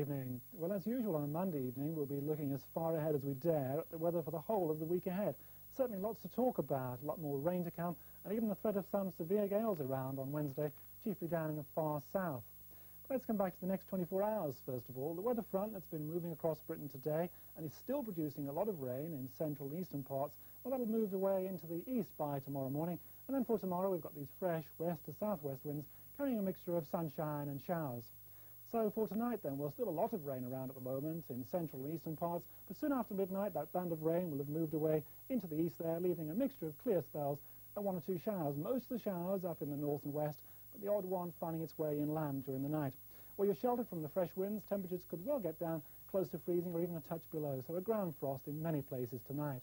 evening. Well, as usual on a Monday evening, we'll be looking as far ahead as we dare at the weather for the whole of the week ahead. Certainly lots to talk about, a lot more rain to come, and even the threat of some severe gales around on Wednesday, chiefly down in the far south. But let's come back to the next 24 hours, first of all. The weather front that's been moving across Britain today and is still producing a lot of rain in central and eastern parts, well, that'll move away into the east by tomorrow morning. And then for tomorrow, we've got these fresh west to southwest winds carrying a mixture of sunshine and showers. So for tonight then, well, still a lot of rain around at the moment in central and eastern parts, but soon after midnight that band of rain will have moved away into the east there, leaving a mixture of clear spells and one or two showers. Most of the showers up in the north and west, but the odd one finding its way inland during the night. Well, you're sheltered from the fresh winds, temperatures could well get down close to freezing or even a touch below, so a ground frost in many places tonight.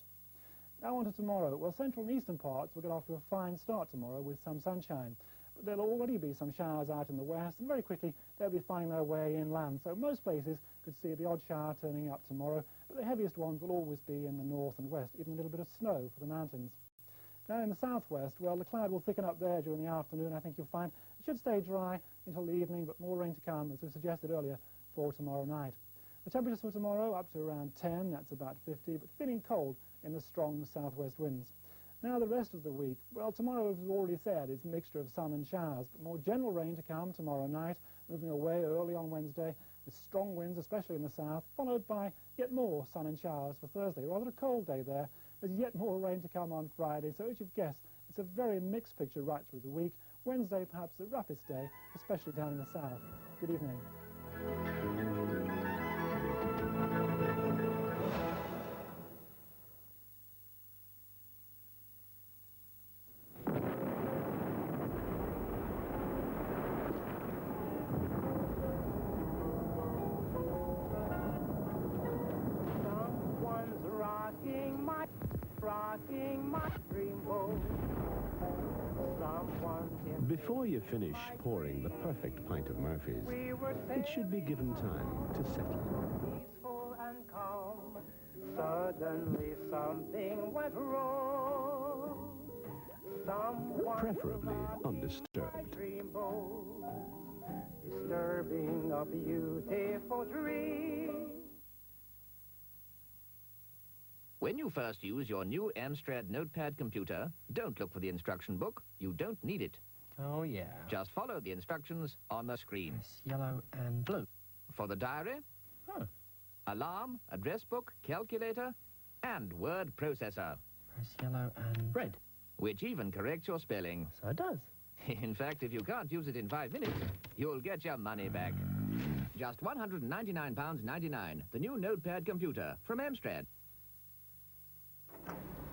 Now on to tomorrow. Well, central and eastern parts will get off to a fine start tomorrow with some sunshine. But there'll already be some showers out in the west, and very quickly they'll be finding their way inland. So most places could see the odd shower turning up tomorrow, but the heaviest ones will always be in the north and west, even a little bit of snow for the mountains. Now in the southwest, well, the cloud will thicken up there during the afternoon. I think you'll find it should stay dry until the evening, but more rain to come, as we suggested earlier, for tomorrow night. The temperatures for tomorrow up to around 10, that's about 50, but feeling cold in the strong southwest winds. Now the rest of the week, well, tomorrow, as we've already said, is a mixture of sun and showers, but more general rain to come tomorrow night, moving away early on Wednesday, with strong winds, especially in the south, followed by yet more sun and showers for Thursday. Rather a cold day there. There's yet more rain to come on Friday, so as you've guessed, it's a very mixed picture right through the week. Wednesday, perhaps the roughest day, especially down in the south. Good evening. Before you finish pouring the perfect pint of Murphy's, it should be given time to settle. Peaceful and calm, suddenly something went wrong. Preferably undisturbed. Disturbing a beautiful dream. When you first use your new Amstrad notepad computer, don't look for the instruction book. You don't need it. Oh, yeah. Just follow the instructions on the screen. It's yellow and blue. For the diary, alarm, address book, calculator, and word processor. Press yellow and red. Which even corrects your spelling. So it does. In fact, if you can't use it in 5 minutes, you'll get your money back. Just £199.99, the new notepad computer from Amstrad.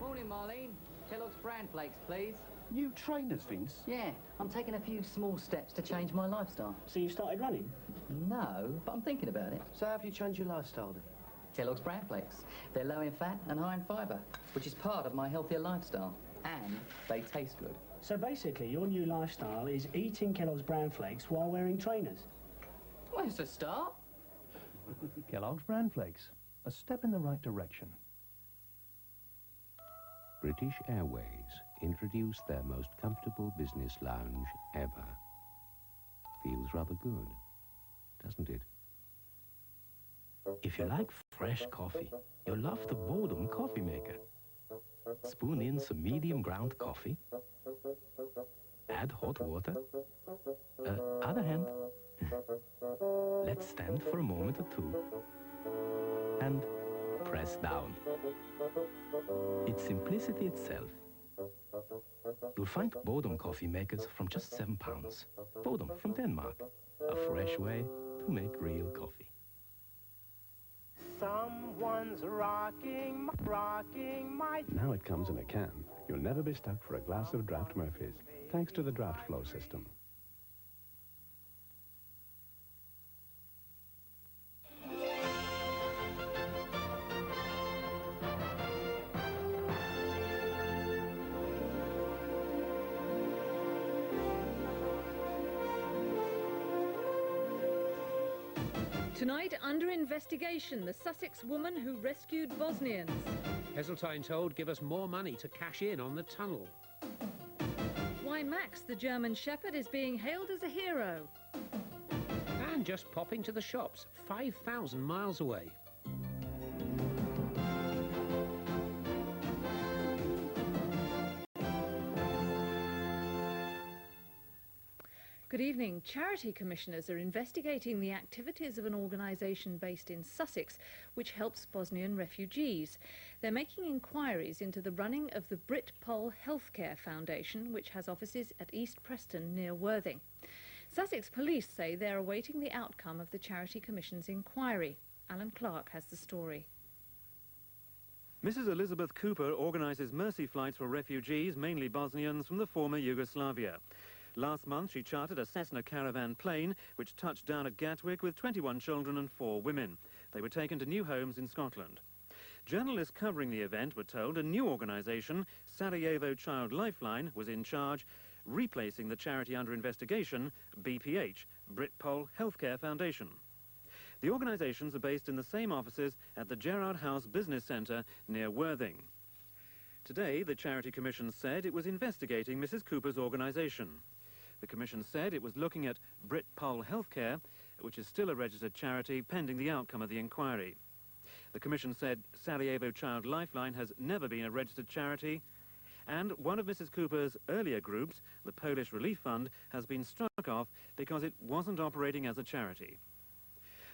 Morning, Marlene. Kellogg's bran flakes, please. New trainers, Vince? Yeah, I'm taking a few small steps to change my lifestyle. So you started running? No, but I'm thinking about it. So how have you changed your lifestyle then? Kellogg's bran flakes. They're low in fat and high in fibre, which is part of my healthier lifestyle. And they taste good. So basically, your new lifestyle is eating Kellogg's bran flakes while wearing trainers? Well, it's a start. Kellogg's bran flakes. A step in the right direction. British Airways introduced their most comfortable business lounge ever. Feels rather good, doesn't it? If you like fresh coffee, you'll love the Bodum coffee maker. Spoon in some medium ground coffee. Add hot water. Other hand. Let's stand for a moment or two. And press down. It's simplicity itself. You'll find Bodum coffee makers from just £7. Bodum from Denmark. A fresh way to make real coffee. Someone's rocking my... Now it comes in a can. You'll never be stuck for a glass of Draft Murphy's, thanks to the draft flow system. Tonight, under investigation, the Sussex woman who rescued Bosnians. Heseltine told give us more money to cash in on the tunnel. Why Max, the German Shepherd, is being hailed as a hero. and just popping to the shops 5,000 miles away. Good evening. Charity commissioners are investigating the activities of an organisation based in Sussex which helps Bosnian refugees. They're making inquiries into the running of the Brit-Pol Healthcare Foundation, which has offices at East Preston near Worthing. Sussex police say they're awaiting the outcome of the Charity Commission's inquiry. Alan Clark has the story. Mrs. Elizabeth Cooper organises mercy flights for refugees, mainly Bosnians, from the former Yugoslavia. Last month, she chartered a Cessna Caravan plane, which touched down at Gatwick with 21 children and 4 women. They were taken to new homes in Scotland. Journalists covering the event were told a new organisation, Sarajevo Child Lifeline, was in charge, replacing the charity under investigation, BPH, Brit-Pol Healthcare Foundation. The organisations are based in the same offices at the Gerrard House Business Centre near Worthing. Today, the Charity Commission said it was investigating Mrs. Cooper's organisation. The Commission said it was looking at Brit-Pol Healthcare, which is still a registered charity, pending the outcome of the inquiry. The Commission said Sarajevo Child Lifeline has never been a registered charity, and one of Mrs. Cooper's earlier groups, the Polish Relief Fund, has been struck off because it wasn't operating as a charity.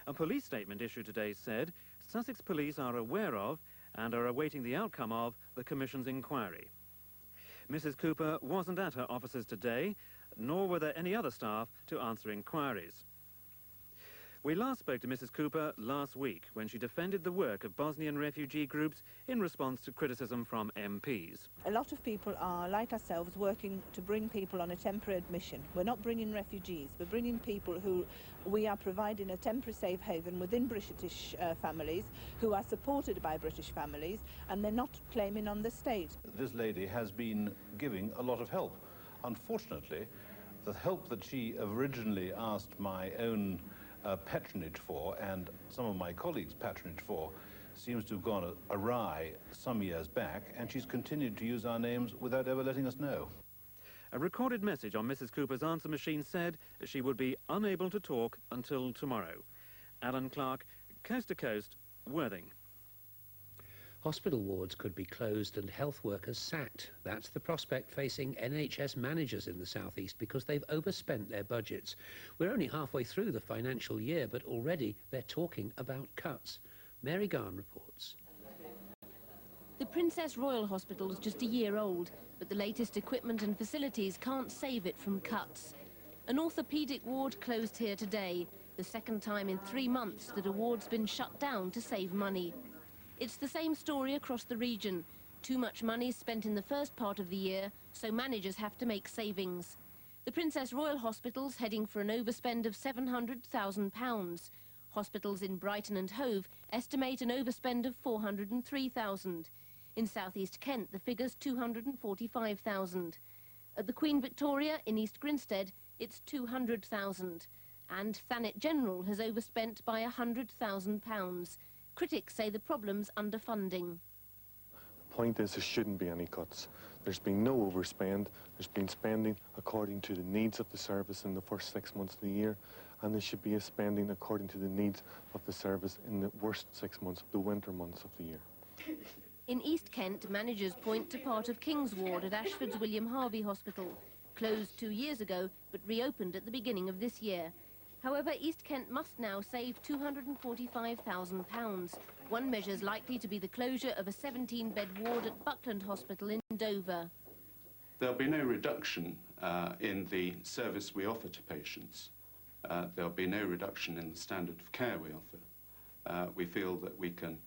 A police statement issued today said Sussex police are aware of and are awaiting the outcome of the Commission's inquiry. Mrs. Cooper wasn't at her offices today, nor were there any other staff to answer inquiries. We last spoke to Mrs. Cooper last week when she defended the work of Bosnian refugee groups in response to criticism from MPs. A lot of people are, like ourselves, working to bring people on a temporary admission. We're not bringing refugees, we're bringing people who we are providing a temporary safe haven within British families, who are supported by British families, and they're not claiming on the state. This lady has been giving a lot of help. Unfortunately, the help that she originally asked my own patronage for, and some of my colleagues' patronage for, seems to have gone awry some years back, and she's continued to use our names without ever letting us know. A recorded message on Mrs. Cooper's answer machine said she would be unable to talk until tomorrow. Alan Clark, Coast to Coast, Worthing. Hospital wards could be closed and health workers sacked. That's the prospect facing NHS managers in the South East because they've overspent their budgets. We're only halfway through the financial year, but already they're talking about cuts. Mary Garn reports. The Princess Royal Hospital is just a year old, but the latest equipment and facilities can't save it from cuts. An orthopaedic ward closed here today, the second time in 3 months that a ward's been shut down to save money. It's the same story across the region. Too much money is spent in the first part of the year, so managers have to make savings. The Princess Royal Hospital's heading for an overspend of £700,000. Hospitals in Brighton and Hove estimate an overspend of £403,000. In South East Kent, the figure's £245,000. At the Queen Victoria in East Grinstead, it's £200,000. And Thanet General has overspent by £100,000. Critics say the problem's underfunding. The point is there shouldn't be any cuts. There's been no overspend. There's been spending according to the needs of the service in the first 6 months of the year, and there should be a spending according to the needs of the service in the worst 6 months, the winter months of the year. In East Kent, managers point to part of King's Ward at Ashford's William Harvey Hospital, closed 2 years ago but reopened at the beginning of this year. However, East Kent must now save £245,000. One measure's likely to be the closure of a 17-bed ward at Buckland Hospital in Dover. There'll be no reduction in the service we offer to patients. There'll be no reduction in the standard of care we offer. We feel that we can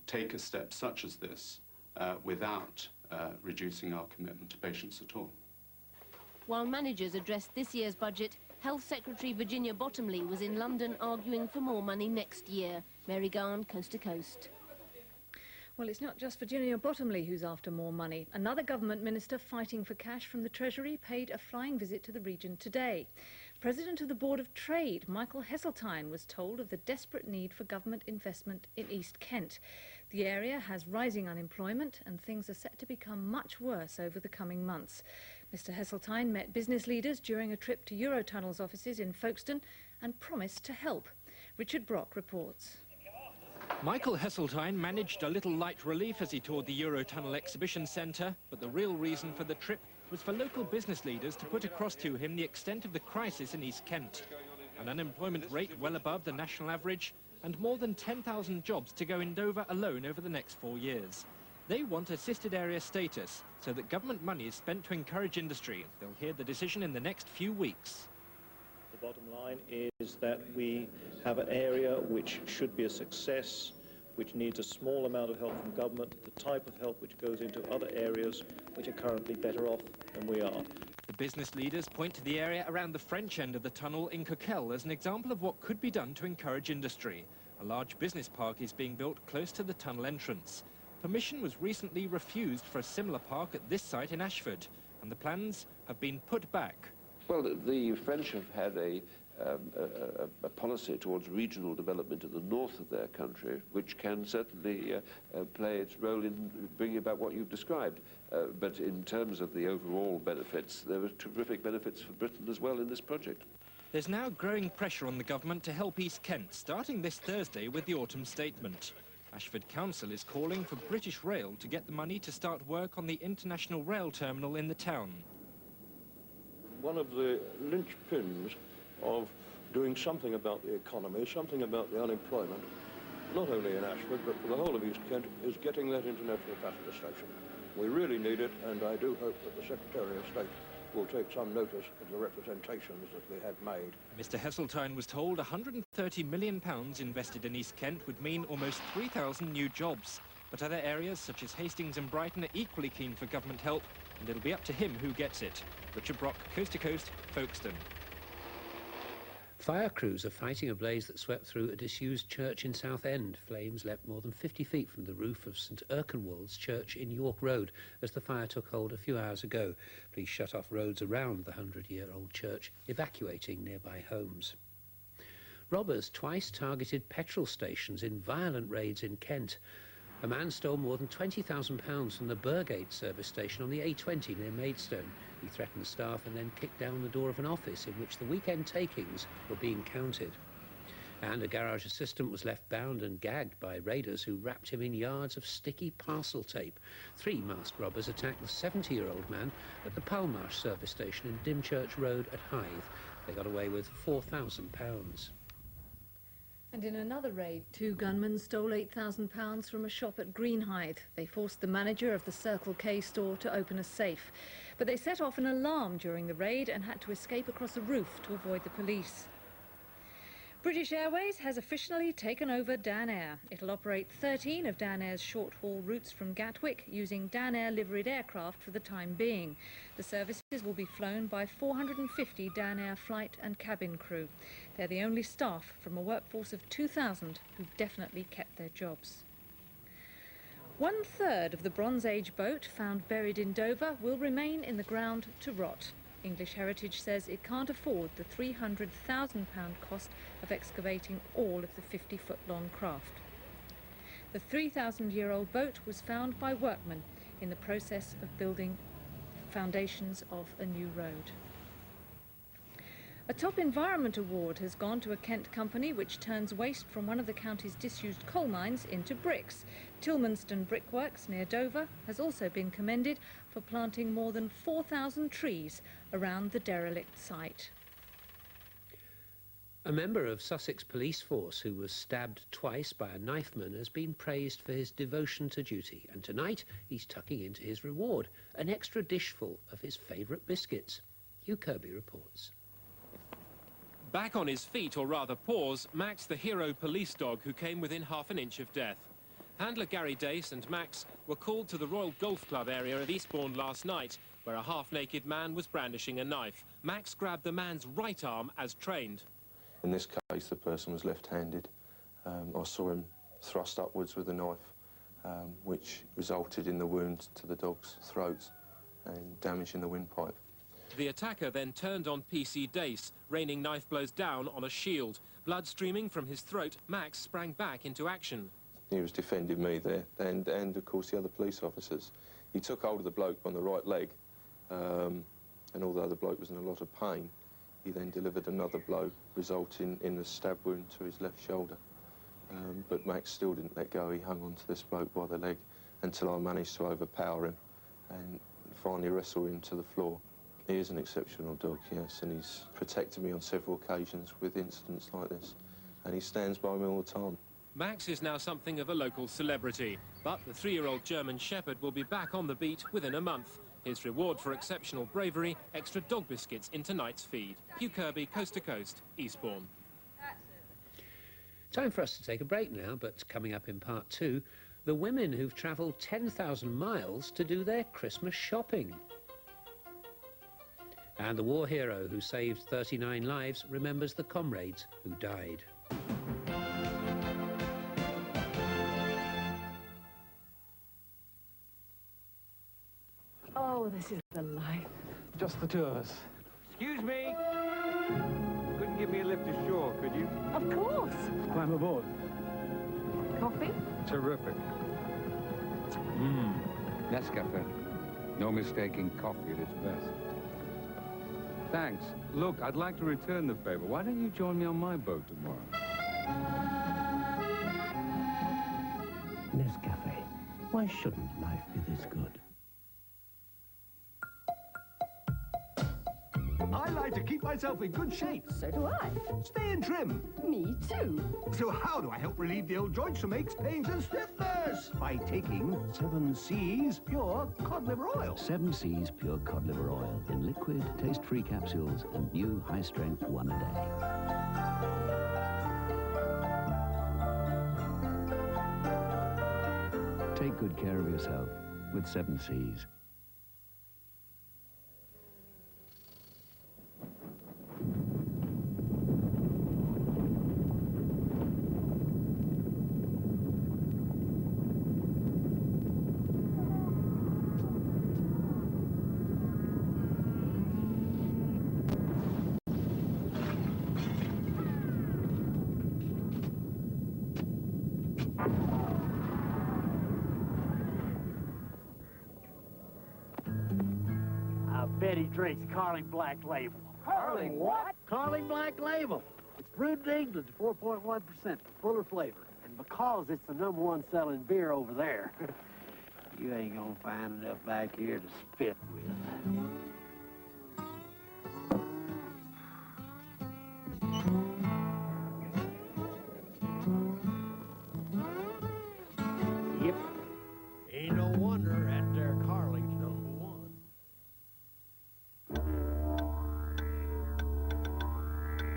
take a step such as this without reducing our commitment to patients at all. While managers addressed this year's budget, Health Secretary Virginia Bottomley was in London arguing for more money next year. Mary Garn, Coast to Coast. Well, it's not just Virginia Bottomley who's after more money. Another government minister fighting for cash from the Treasury paid a flying visit to the region today. President of the Board of Trade, Michael Heseltine, was told of the desperate need for government investment in East Kent. The area has rising unemployment and things are set to become much worse over the coming months. Mr Heseltine met business leaders during a trip to Eurotunnel's offices in Folkestone and promised to help. Richard Brock reports. Michael Heseltine managed a little light relief as he toured the Eurotunnel exhibition centre, but the real reason for the trip was for local business leaders to put across to him the extent of the crisis in East Kent. An unemployment rate well above the national average, and more than 10,000 jobs to go in Dover alone over the next 4 years. They want assisted area status, so that government money is spent to encourage industry. They'll hear the decision in the next few weeks. The bottom line is that we have an area which should be a success, which needs a small amount of help from government, the type of help which goes into other areas which are currently better off than we are. The business leaders point to the area around the French end of the tunnel in Coquelles as an example of what could be done to encourage industry. A large business park is being built close to the tunnel entrance. Permission was recently refused for a similar park at this site in Ashford, and the plans have been put back. Well, the French have had a policy towards regional development in the north of their country, which can certainly play its role in bringing about what you've described. But in terms of the overall benefits, there are terrific benefits for Britain as well in this project. There's now growing pressure on the government to help East Kent, starting this Thursday with the autumn statement. Ashford Council is calling for British Rail to get the money to start work on the international rail terminal in the town. One of the linchpins of doing something about the economy, something about the unemployment, not only in Ashford but for the whole of East Kent, is getting that international passenger station. We really need it, and I do hope that the Secretary of State will take some notice of the representations that they have made. Mr Heseltine was told £130 million invested in East Kent would mean almost 3,000 new jobs. But other areas such as Hastings and Brighton are equally keen for government help, and it'll be up to him who gets it. Richard Brock, Coast to Coast, Folkestone. Fire crews are fighting a blaze that swept through a disused church in Southend. Flames leapt more than 50 feet from the roof of St Erkenwald's church in York Road as the fire took hold a few hours ago. Police shut off roads around the 100-year-old church, evacuating nearby homes. Robbers twice targeted petrol stations in violent raids in Kent. A man stole more than £20,000 from the Burgate service station on the A20 near Maidstone. He threatened staff and then kicked down the door of an office in which the weekend takings were being counted. And a garage assistant was left bound and gagged by raiders who wrapped him in yards of sticky parcel tape. 3 masked robbers attacked the 70-year-old man at the Palmarsh service station in Dymchurch Road at Hythe. They got away with £4,000. And in another raid, 2 gunmen stole £8,000 from a shop at Greenhythe. They forced the manager of the Circle K store to open a safe. But they set off an alarm during the raid and had to escape across a roof to avoid the police. British Airways has officially taken over Dan Air. It'll operate 13 of Dan Air's short-haul routes from Gatwick using Dan Air liveried aircraft for the time being. The services will be flown by 450 Dan Air flight and cabin crew. They're the only staff from a workforce of 2,000 who've definitely kept their jobs. 1/3 of the Bronze Age boat found buried in Dover will remain in the ground to rot. English Heritage says it can't afford the £300,000 cost of excavating all of the 50-foot-long craft. The 3,000-year-old boat was found by workmen in the process of building foundations of a new road. A top environment award has gone to a Kent company which turns waste from one of the county's disused coal mines into bricks. Tilmanston Brickworks near Dover has also been commended for planting more than 4,000 trees around the derelict site. A member of Sussex Police Force who was stabbed twice by a knifeman has been praised for his devotion to duty, and tonight he's tucking into his reward, an extra dishful of his favourite biscuits. Hugh Kirby reports. Back on his feet, or rather paws, Max, the hero police dog who came within half an inch of death. Handler Gary Dace and Max were called to the Royal Golf Club area of Eastbourne last night, where a half-naked man was brandishing a knife. Max grabbed the man's right arm as trained. In this case, the person was left-handed. I saw him thrust upwards with a knife, which resulted in the wound to the dog's throat and damage in the windpipe. The attacker then turned on PC Dace, raining knife blows down on a shield. Blood streaming from his throat, Max sprang back into action. He was defending me there, and of course the other police officers. He took hold of the bloke on the right leg, and although the bloke was in a lot of pain, He then delivered another blow, resulting in a stab wound to his left shoulder. But Max still didn't let go. He hung on to this bloke by the leg until I managed to overpower him and finally wrestle him to the floor. He is an exceptional dog, yes, and he's protected me on several occasions with incidents like this, and he stands by me all the time. Max is now something of a local celebrity, but the 3-year-old German Shepherd will be back on the beat within a month. His reward for exceptional bravery, extra dog biscuits in tonight's feed. Hugh Kirby, Coast to Coast, Eastbourne. Time for us to take a break now, but coming up in part 2, the women who've travelled 10,000 miles to do their Christmas shopping. And the war hero who saved 39 lives remembers the comrades who died. Oh, this is the life. Just the two of us. Excuse me. Couldn't give me a lift ashore, could you? Of course. Climb aboard. Coffee? Terrific. Nescafe. No mistaking coffee at its best. Thanks. Look, I'd like to return the favor. Why don't you join me on my boat tomorrow? Nescafe. Why shouldn't life be this good? I like to keep myself in good shape. So do I. Staying trim. Me too. So how do I help relieve the old joints from aches, pains and stiffness? By taking 7 C's Pure Cod Liver Oil. 7 C's Pure Cod Liver Oil in liquid, taste-free capsules and new high-strength 1 a day. Take good care of yourself with 7 C's. Betty drinks Carling Black Label. Carling what? Carling Black Label. It's brewed in England to 4.1%, fuller flavor. And because it's the #1 selling beer over there, you ain't gonna find enough back here to spit with. Yep. Ain't no wonder that there Carling's #1.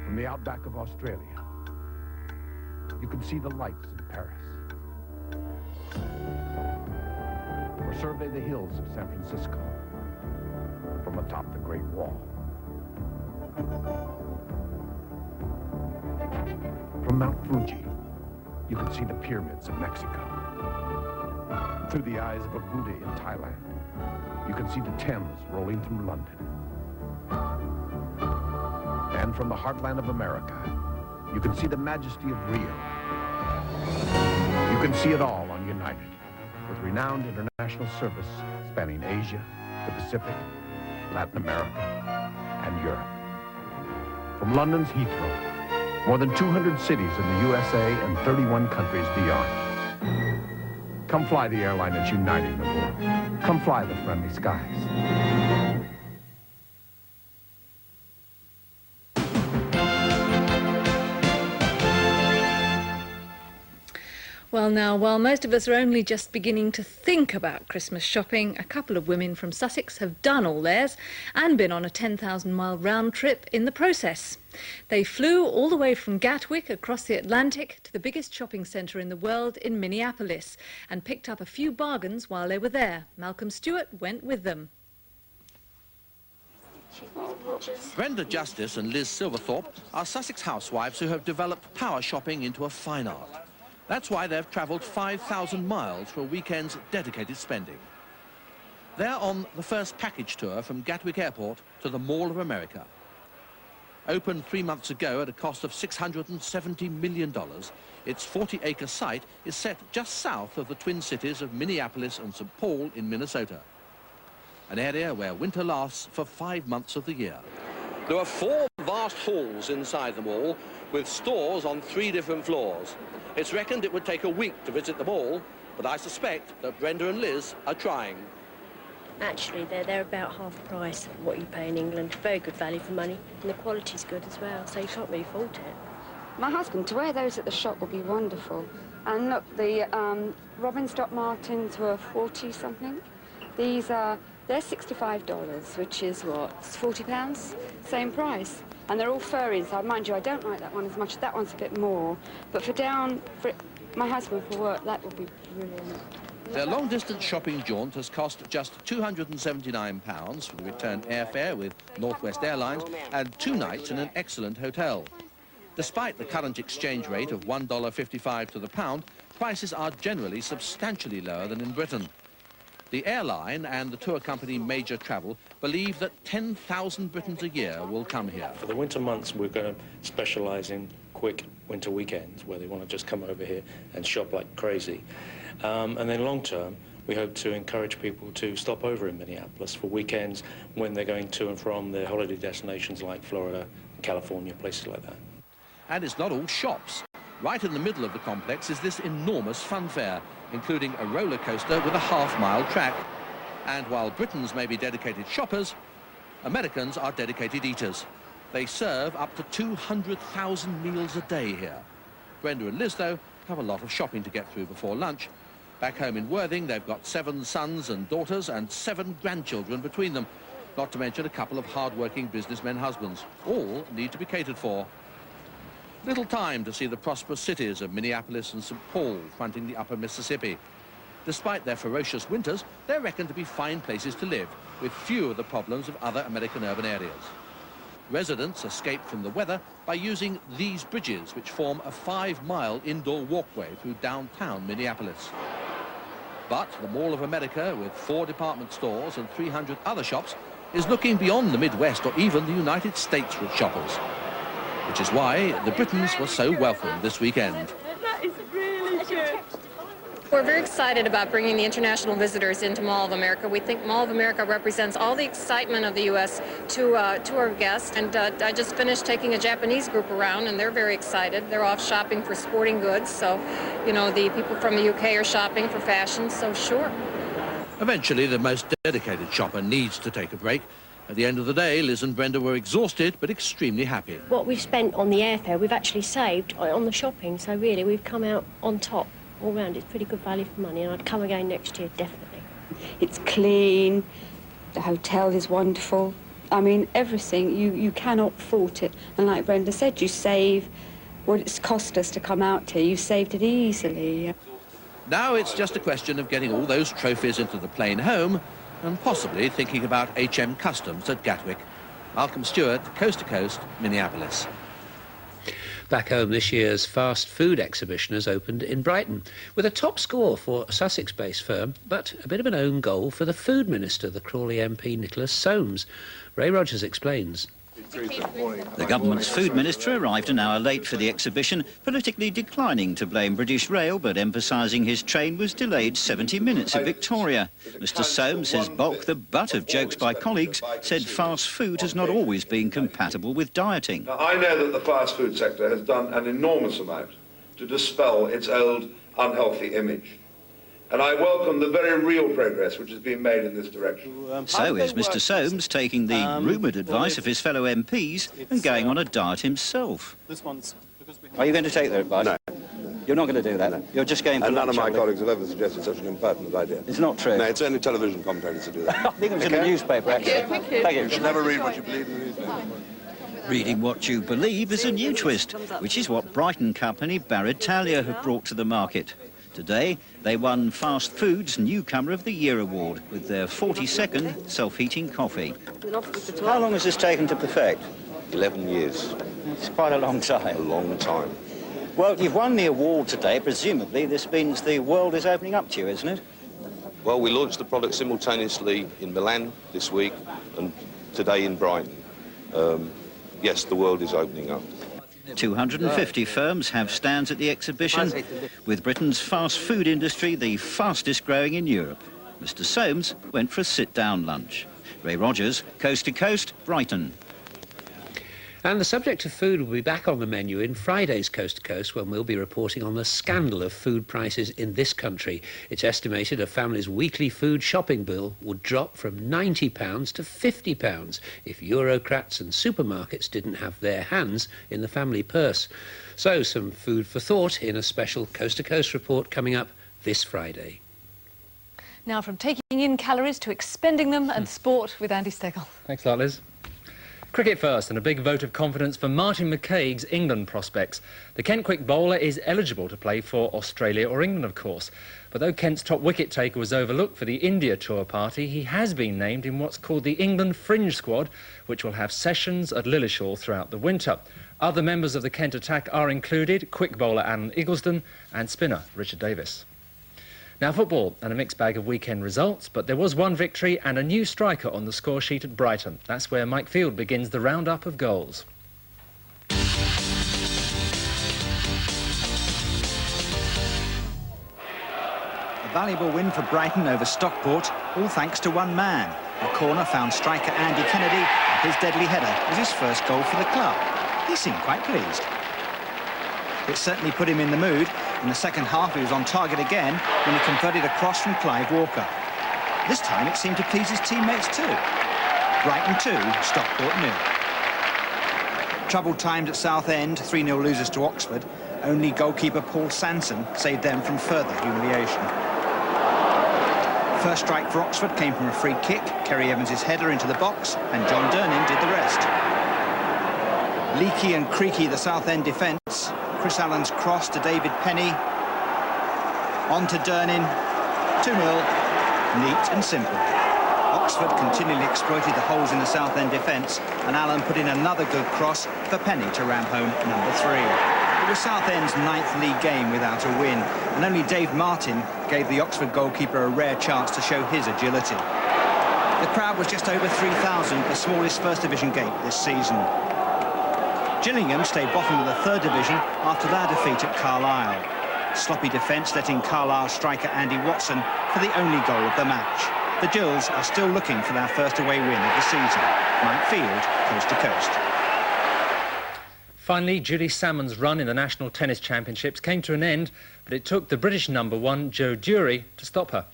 From the outback of Australia, you can see the lights in Paris. Or survey the hills of San Francisco from atop the Great Wall. From Mount Fuji, you can see the pyramids of Mexico. Through the eyes of a Buddha in Thailand, you can see the Thames rolling through London. And from the heartland of America, you can see the majesty of Rio. You can see it all on United, with renowned international service spanning Asia, the Pacific, Latin America, and Europe. From London's Heathrow, more than 200 cities in the USA and 31 countries beyond. Come fly the airline that's uniting the world. Come fly the friendly skies. Well now, while most of us are only just beginning to think about Christmas shopping, a couple of women from Sussex have done all theirs and been on a 10,000-mile round trip in the process. They flew all the way from Gatwick across the Atlantic to the biggest shopping centre in the world in Minneapolis and picked up a few bargains while they were there. Malcolm Stewart went with them. Brenda Justice and Liz Silverthorpe are Sussex housewives who have developed power shopping into a fine art. That's why they've travelled 5,000 miles for a weekend's dedicated spending. They're on the first package tour from Gatwick Airport to the Mall of America. Opened 3 months ago at a cost of $670 million, its 40-acre site is set just south of the twin cities of Minneapolis and St. Paul in Minnesota, an area where winter lasts for 5 months of the year. There are 4 vast halls inside them all, with stores on 3 different floors. It's reckoned it would take a week to visit them all, but I suspect that Brenda and Liz are trying. Actually, they're about half price of what you pay in England. Very good value for money, and the quality's good as well, so you can't really fault it. My husband, to wear those at the shop would be wonderful. And look, the Robin Stock Martens were 40-something. These are, they're $65, which is what, £40? Same price. And they're all fur inside. Mind you, I don't like that one as much. That one's a bit more. But for my husband for work, that would be brilliant. Their long-distance shopping jaunt has cost just £279 for the return airfare with Northwest Airlines and 2 nights in an excellent hotel. Despite the current exchange rate of $1.55 to the pound, prices are generally substantially lower than in Britain. The airline and the tour company Major Travel believe that 10,000 Britons a year will come here. For the winter months, we're going to specialise in quick winter weekends where they want to just come over here and shop like crazy. And then long term, we hope to encourage people to stop over in Minneapolis for weekends when they're going to and from their holiday destinations like Florida, California, places like that. And it's not all shops. Right in the middle of the complex is this enormous fun fair, including a roller coaster with a half-mile track. And while Britons may be dedicated shoppers, Americans are dedicated eaters. They serve up to 200,000 meals a day here. Brenda and Liz, though, have a lot of shopping to get through before lunch. Back home in Worthing, they've got 7 sons and daughters and 7 grandchildren between them, not to mention a couple of hard-working businessmen husbands. All need to be catered for. Little time to see the prosperous cities of Minneapolis and St. Paul fronting the upper Mississippi. Despite their ferocious winters, they're reckoned to be fine places to live, with few of the problems of other American urban areas. Residents escape from the weather by using these bridges, which form a 5-mile indoor walkway through downtown Minneapolis. But the Mall of America, with 4 department stores and 300 other shops, is looking beyond the Midwest or even the United States for shoppers. Which is why the Britons were so welcome this weekend. That is really good. We're very excited about bringing the international visitors into Mall of America. We think Mall of America represents all the excitement of the U.S. to our guests. And I just finished taking a Japanese group around, and they're very excited. They're off shopping for sporting goods, so, you know, the people from the U.K. are shopping for fashion, so sure. Eventually, the most dedicated shopper needs to take a break. At the end of the day, Liz and Brenda were exhausted, but extremely happy. What we've spent on the airfare, we've actually saved on the shopping, so really we've come out on top. All round, it's pretty good value for money, and I'd come again next year, definitely. It's clean, the hotel is wonderful. I mean, everything, you cannot fault it. And like Brenda said, you save what it's cost us to come out here. You saved it easily. Now it's just a question of getting all those trophies into the plane home and possibly thinking about HM Customs at Gatwick. Malcolm Stewart, Coast to Coast, Minneapolis. Back home, this year's fast food exhibition has opened in Brighton, with a top score for a Sussex-based firm, but a bit of an own goal for the food minister, the Crawley MP Nicholas Soames. Ray Rogers explains. The government's food minister arrived an hour late for the exhibition, politically declining to blame British Rail, but emphasising his train was delayed 70 minutes at Victoria. Mr Soames says bulk the butt of jokes by colleagues, said fast food has not always been compatible with dieting. Now, I know that the fast food sector has done an enormous amount to dispel its old unhealthy image. And I welcome the very real progress which has been made in this direction. So is Mr Soames taking the rumoured advice of his fellow MPs and going on a diet himself. Are you going to take their advice? No. You're not going to do that? No. You're just going for And none of my lunch, colleagues have ever suggested such an impertinent idea. It's not true. No, it's only television commentators who do that. I think it was in the newspaper, actually. Thank you. Thank you. You should never read what you believe in the newspaper. Reading what you believe is a new twist, which is what Brighton company Barritalia have brought to the market. Today, they won Fast Food's Newcomer of the Year award with their 42nd self-heating coffee. How long has this taken to perfect? 11 years. It's quite a long time. A long time. Well, you've won the award today. Presumably, this means the world is opening up to you, isn't it? Well, we launched the product simultaneously in Milan this week and today in Brighton. Yes, the world is opening up. 250 firms have stands at the exhibition, with Britain's fast food industry the fastest growing in Europe. Mr Soames went for a sit-down lunch. Ray Rogers, Coast to Coast, Brighton. And the subject of food will be back on the menu in Friday's Coast to Coast, when we'll be reporting on the scandal of food prices in this country. It's estimated a family's weekly food shopping bill would drop from £90 to £50 if Eurocrats and supermarkets didn't have their hands in the family purse. So some food for thought in a special Coast to Coast report coming up this Friday. Now, from taking in calories to expending them, and sport with Andy Stegel. Thanks a lot, Liz. Cricket first, and a big vote of confidence for Martin McCaig's England prospects. The Kent quick bowler is eligible to play for Australia or England, of course. But though Kent's top wicket taker was overlooked for the India tour party, he has been named in what's called the England Fringe Squad, which will have sessions at Lilleshall throughout the winter. Other members of the Kent attack are included quick bowler Alan Eggleston and spinner Richard Davis. Now football, and a mixed bag of weekend results, but there was one victory and a new striker on the score sheet at Brighton. That's where Mike Field begins the roundup of goals. A valuable win for Brighton over Stockport, all thanks to one man. A corner found striker Andy Kennedy, and his deadly header was his first goal for the club. He seemed quite pleased. It certainly put him in the mood. In the second half, he was on target again when he converted a cross from Clive Walker. This time, it seemed to please his teammates too. Brighton 2, Stockport 0. Troubled times at Southend, 3-0 losers to Oxford. Only goalkeeper Paul Sanson saved them from further humiliation. First strike for Oxford came from a free kick, Kerry Evans' header into the box, and John Durnin did the rest. Leaky and creaky the Southend defence. Chris Allen's cross to David Penny. On to Durnin. 2-0. Neat and simple. Oxford continually exploited the holes in the Southend defence, and Allen put in another good cross for Penny to ram home number 3. It was Southend's 9th league game without a win, and only Dave Martin gave the Oxford goalkeeper a rare chance to show his agility. The crowd was just over 3,000, the smallest First Division gate this season. Gillingham stayed bottom of the 3rd Division after their defeat at Carlisle. Sloppy defence letting Carlisle striker Andy Watson for the only goal of the match. The Gills are still looking for their first away win of the season. Mike Field, Coast to Coast. Finally, Julie Salmon's run in the National Tennis Championships came to an end, but it took the British #1, Joe Dury, to stop her.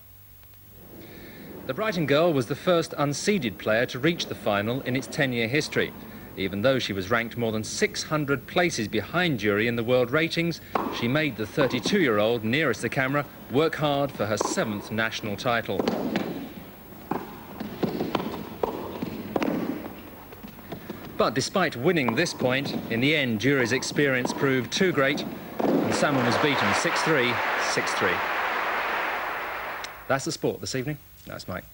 The Brighton girl was the first unseeded player to reach the final in its 10-year history. Even though she was ranked more than 600 places behind Dury in the world ratings, she made the 32-year-old nearest the camera work hard for her 7th national title. But despite winning this point, in the end, Dury's experience proved too great, and Salmon was beaten 6-3, 6-3. That's the sport this evening. That's Mike.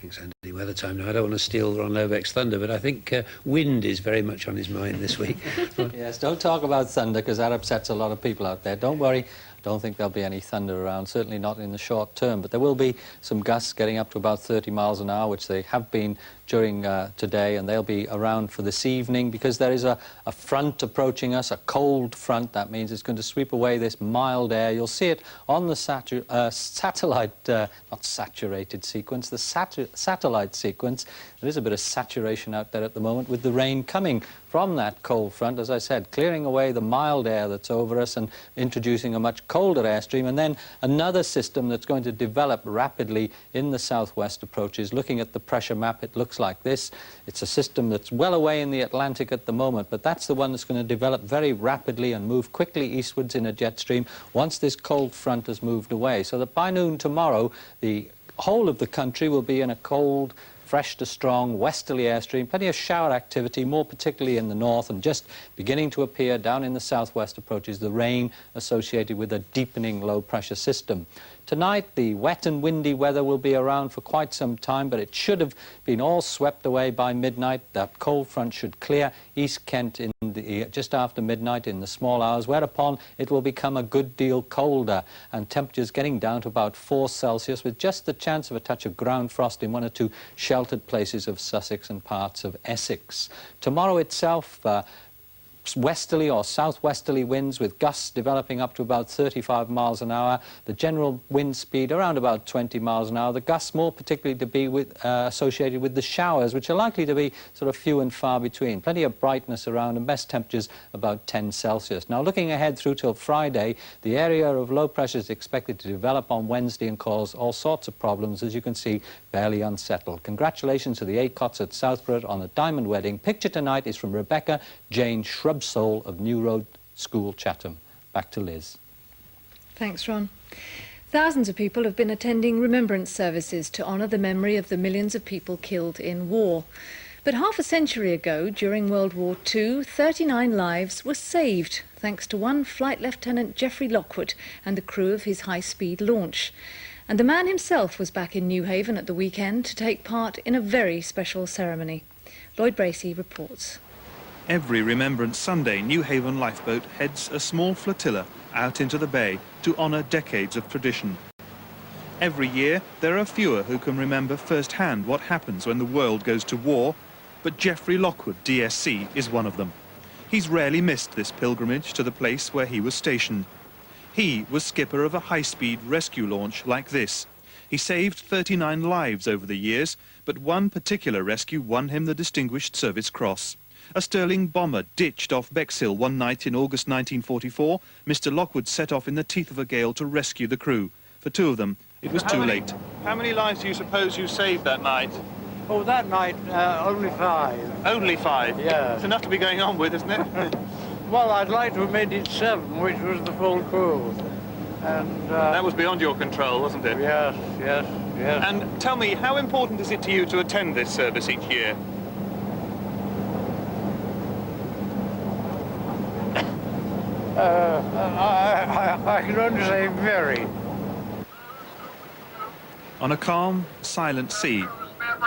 Thanks, Andy. Weather time now. I don't want to steal Ron Lobeck's thunder, but I think wind is very much on his mind this week. Yes, don't talk about thunder, because that upsets a lot of people out there. Don't worry. I don't think there'll be any thunder around, certainly not in the short term, but there will be some gusts getting up to about 30 miles an hour, which they have been during today, and they'll be around for this evening because there is a front approaching us, a cold front. That means it's going to sweep away this mild air. You'll see it on the satellite, not saturated sequence, the satellite sequence. There is a bit of saturation out there at the moment with the rain coming from that cold front, as I said, clearing away the mild air that's over us and introducing a much colder airstream, and then another system that's going to develop rapidly in the southwest approaches. Looking at the pressure map, it looks like this. It's a system that's well away in the Atlantic at the moment, but that's the one that's going to develop very rapidly and move quickly eastwards in a jet stream once this cold front has moved away. So that by noon tomorrow, the whole of the country will be in a cold, fresh to strong westerly airstream, plenty of shower activity, more particularly in the north, and just beginning to appear down in the southwest approaches the rain associated with a deepening low-pressure system. Tonight, the wet and windy weather will be around for quite some time, but it should have been all swept away by midnight. That cold front should clear East Kent in just after midnight in the small hours, whereupon it will become a good deal colder, and temperatures getting down to about 4 Celsius, with just the chance of a touch of ground frost in 1 or 2 sheltered places of Sussex and parts of Essex. Tomorrow itself, westerly or southwesterly winds with gusts developing up to about 35 miles an hour. The general wind speed around about 20 miles an hour. The gusts more particularly to be associated with the showers, which are likely to be sort of few and far between. Plenty of brightness around and best temperatures about 10 Celsius. Now, looking ahead through till Friday, the area of low pressure is expected to develop on Wednesday and cause all sorts of problems, as you can see, barely unsettled. Congratulations to the Acots at Southborough on the diamond wedding. Picture tonight is from Rebecca Jane Shrubsole of New Road School, Chatham. Back to Liz. Thanks, Ron. Thousands of people have been attending remembrance services to honour the memory of the millions of people killed in war. But half a century ago, during World War II, 39 lives were saved, thanks to one Flight Lieutenant Geoffrey Lockwood and the crew of his high-speed launch. And the man himself was back in New Haven at the weekend to take part in a very special ceremony. Lloyd Bracey reports. Every Remembrance Sunday, New Haven Lifeboat heads a small flotilla out into the bay to honour decades of tradition. Every year, there are fewer who can remember firsthand what happens when the world goes to war, but Geoffrey Lockwood, DSC, is one of them. He's rarely missed this pilgrimage to the place where he was stationed. He was skipper of a high-speed rescue launch like this. He saved 39 lives over the years, but one particular rescue won him the Distinguished Service Cross. A Stirling bomber ditched off Bexhill one night in August 1944. Mr. Lockwood set off in the teeth of a gale to rescue the crew. For two of them, it was too late. How many lives do you suppose you saved that night? Oh, that night, only 5. Only 5? Yeah. It's enough to be going on with, isn't it? Well, I'd like to have made it 7, which was the full crew. And that was beyond your control, wasn't it? Yes, yes, yes. And tell me, how important is it to you to attend this service each year? I can only say very. On a calm, silent sea,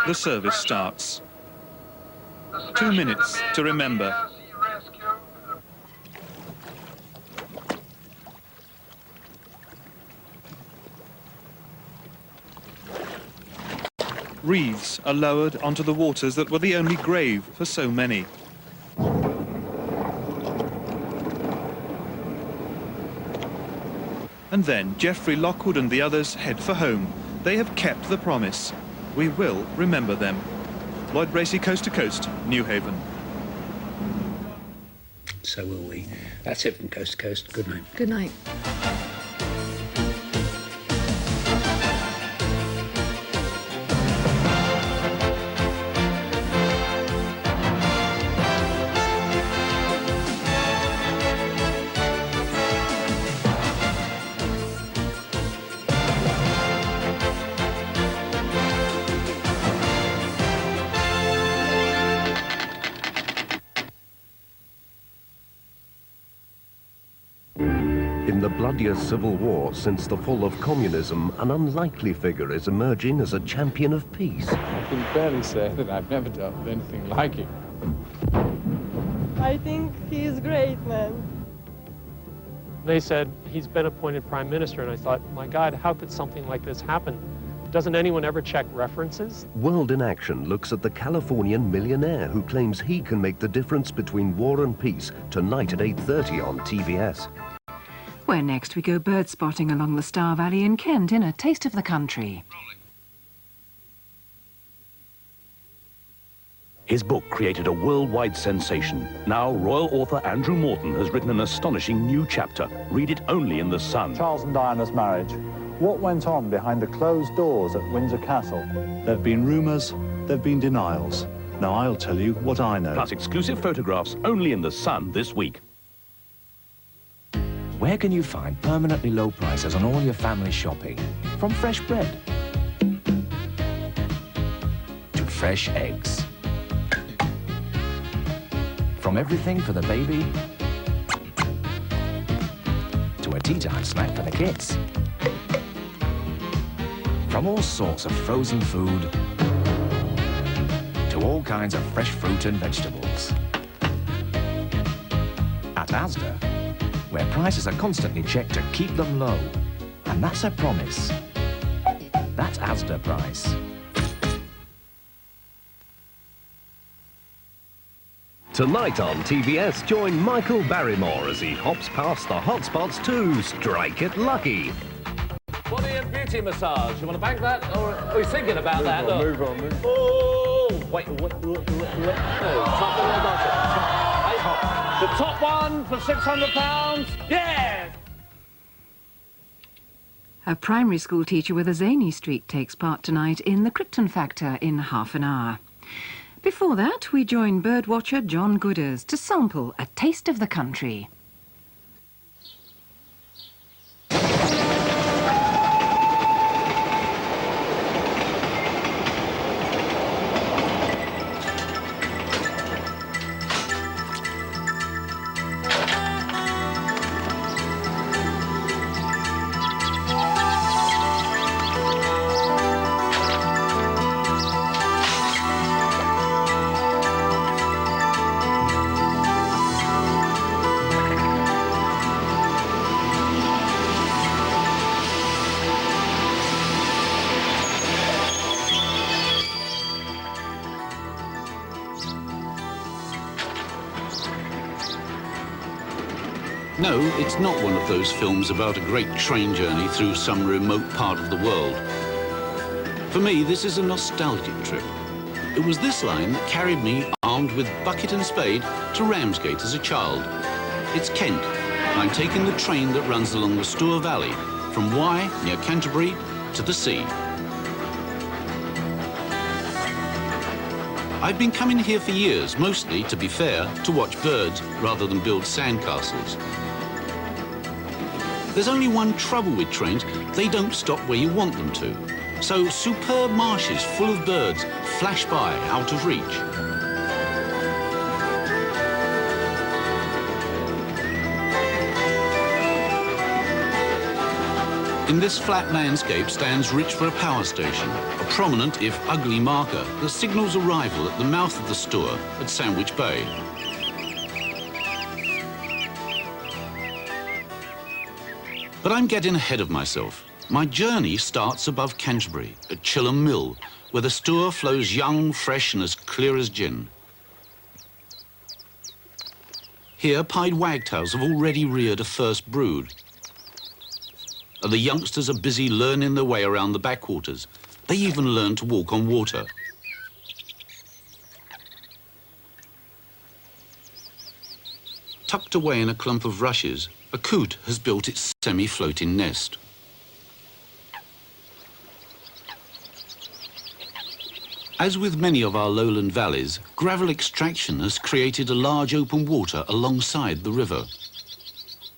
the service starts. 2 minutes to remember. Wreaths are lowered onto the waters that were the only grave for so many. And then Geoffrey Lockwood and the others head for home. They have kept the promise. We will remember them. Lloyd Bracey, Coast to Coast, New Haven. So will we. That's it from Coast to Coast. Good night. Good night. In the bloodiest civil war since the fall of communism, an unlikely figure is emerging as a champion of peace. I can fairly say that I've never dealt with anything like it. I think he's great, man. They said he's been appointed prime minister, and I thought, my God, how could something like this happen? Doesn't anyone ever check references? World in Action looks at the Californian millionaire who claims he can make the difference between war and peace, tonight at 8:30 on TVS. Where next we go bird spotting along the Star Valley in Kent in A Taste of the Country. His book created a worldwide sensation. Now, royal author Andrew Morton has written an astonishing new chapter. Read it only in The Sun. Charles and Diana's marriage. What went on behind the closed doors at Windsor Castle? There have been rumours, there have been denials. Now I'll tell you what I know. Plus exclusive photographs only in The Sun this week. Where can you find permanently low prices on all your family shopping? From fresh bread to fresh eggs. From everything for the baby to a tea time snack for the kids. From all sorts of frozen food to all kinds of fresh fruit and vegetables. At Asda, where prices are constantly checked to keep them low. And that's a promise. That's Asda price. Tonight on TVS, join Michael Barrymore as he hops past the hotspots to Strike It Lucky. Body and beauty massage. You want to bank that? Or are you thinking about that? Move on, move on. Oh! Wait. No, top or bottom? The top one for £600. Yeah! A primary school teacher with a zany streak takes part tonight in the Crichton Factor in half an hour. Before that, we join birdwatcher John Gooders to sample a taste of the country. No, it's not one of those films about a great train journey through some remote part of the world. For me, this is a nostalgic trip. It was this line that carried me, armed with bucket and spade, to Ramsgate as a child. It's Kent, and I'm taking the train that runs along the Stour Valley, from Wye, near Canterbury, to the sea. I've been coming here for years, mostly, to be fair, to watch birds rather than build sandcastles. There's only one trouble with trains: they don't stop where you want them to. So superb marshes full of birds flash by out of reach. In this flat landscape stands Richborough Power Station, a prominent, if ugly, marker that signals arrival at the mouth of the Stour at Sandwich Bay. But I'm getting ahead of myself. My journey starts above Canterbury, at Chilham Mill, where the Stour flows young, fresh and as clear as gin. Here, pied wagtails have already reared a first brood. And the youngsters are busy learning their way around the backwaters. They even learn to walk on water. Tucked away in a clump of rushes, a coot has built its semi-floating nest. As with many of our lowland valleys, gravel extraction has created a large open water alongside the river.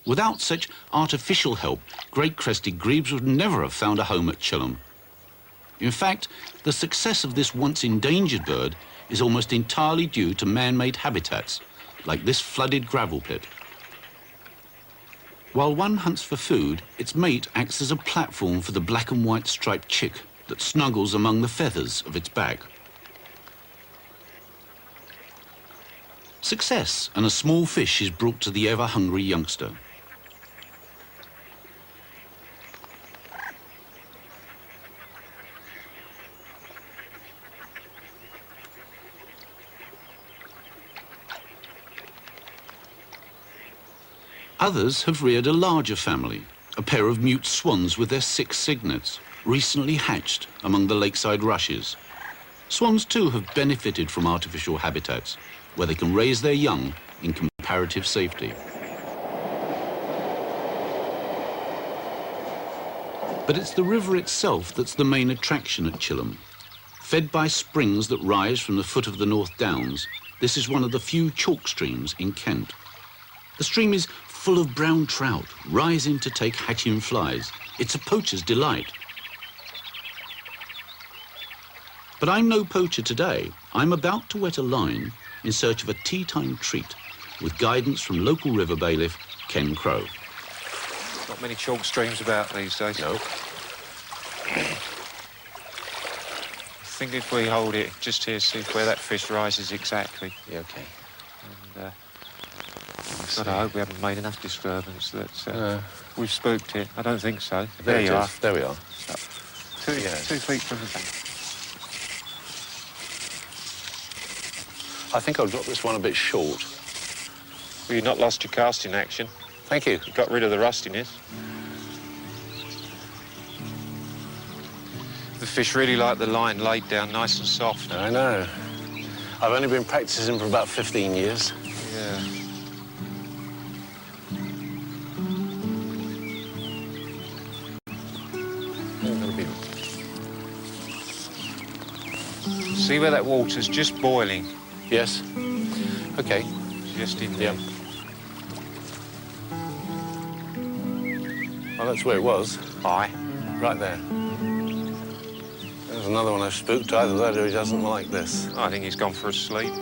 Without such artificial help, great crested grebes would never have found a home at Chilham. In fact, the success of this once endangered bird is almost entirely due to man-made habitats, like this flooded gravel pit. While one hunts for food, its mate acts as a platform for the black and white striped chick that snuggles among the feathers of its back. Success, and a small fish is brought to the ever-hungry youngster. Others have reared a larger family, a pair of mute swans with their 6 cygnets, recently hatched among the lakeside rushes. Swans too have benefited from artificial habitats, where they can raise their young in comparative safety. But it's the river itself that's the main attraction at Chilham. Fed by springs that rise from the foot of the North Downs, this is one of the few chalk streams in Kent. The stream is full of brown trout, rising to take hatching flies. It's a poacher's delight. But I'm no poacher today. I'm about to wet a line in search of a tea-time treat with guidance from local river bailiff Ken Crow. Not many chalk streams about these days. No. I think if we hold it just here, see where that fish rises exactly. Yeah, OK. And, God, I hope we haven't made enough disturbance that we've spooked it. I don't think so. There you are. There we are. 2 feet from the bank. I think I'll drop this one a bit short. Well, you've not lost your casting action. Thank you. You got rid of the rustiness. The fish really like the line laid down nice and soft. I know. I've only been practicing for about 15 years. Yeah. See where that water's just boiling? Yes. Okay. Just in there. Yeah. Well, that's where it was. Aye. Right there. There's another one I've spooked. Either that or he doesn't like this. I think he's gone for a sleep.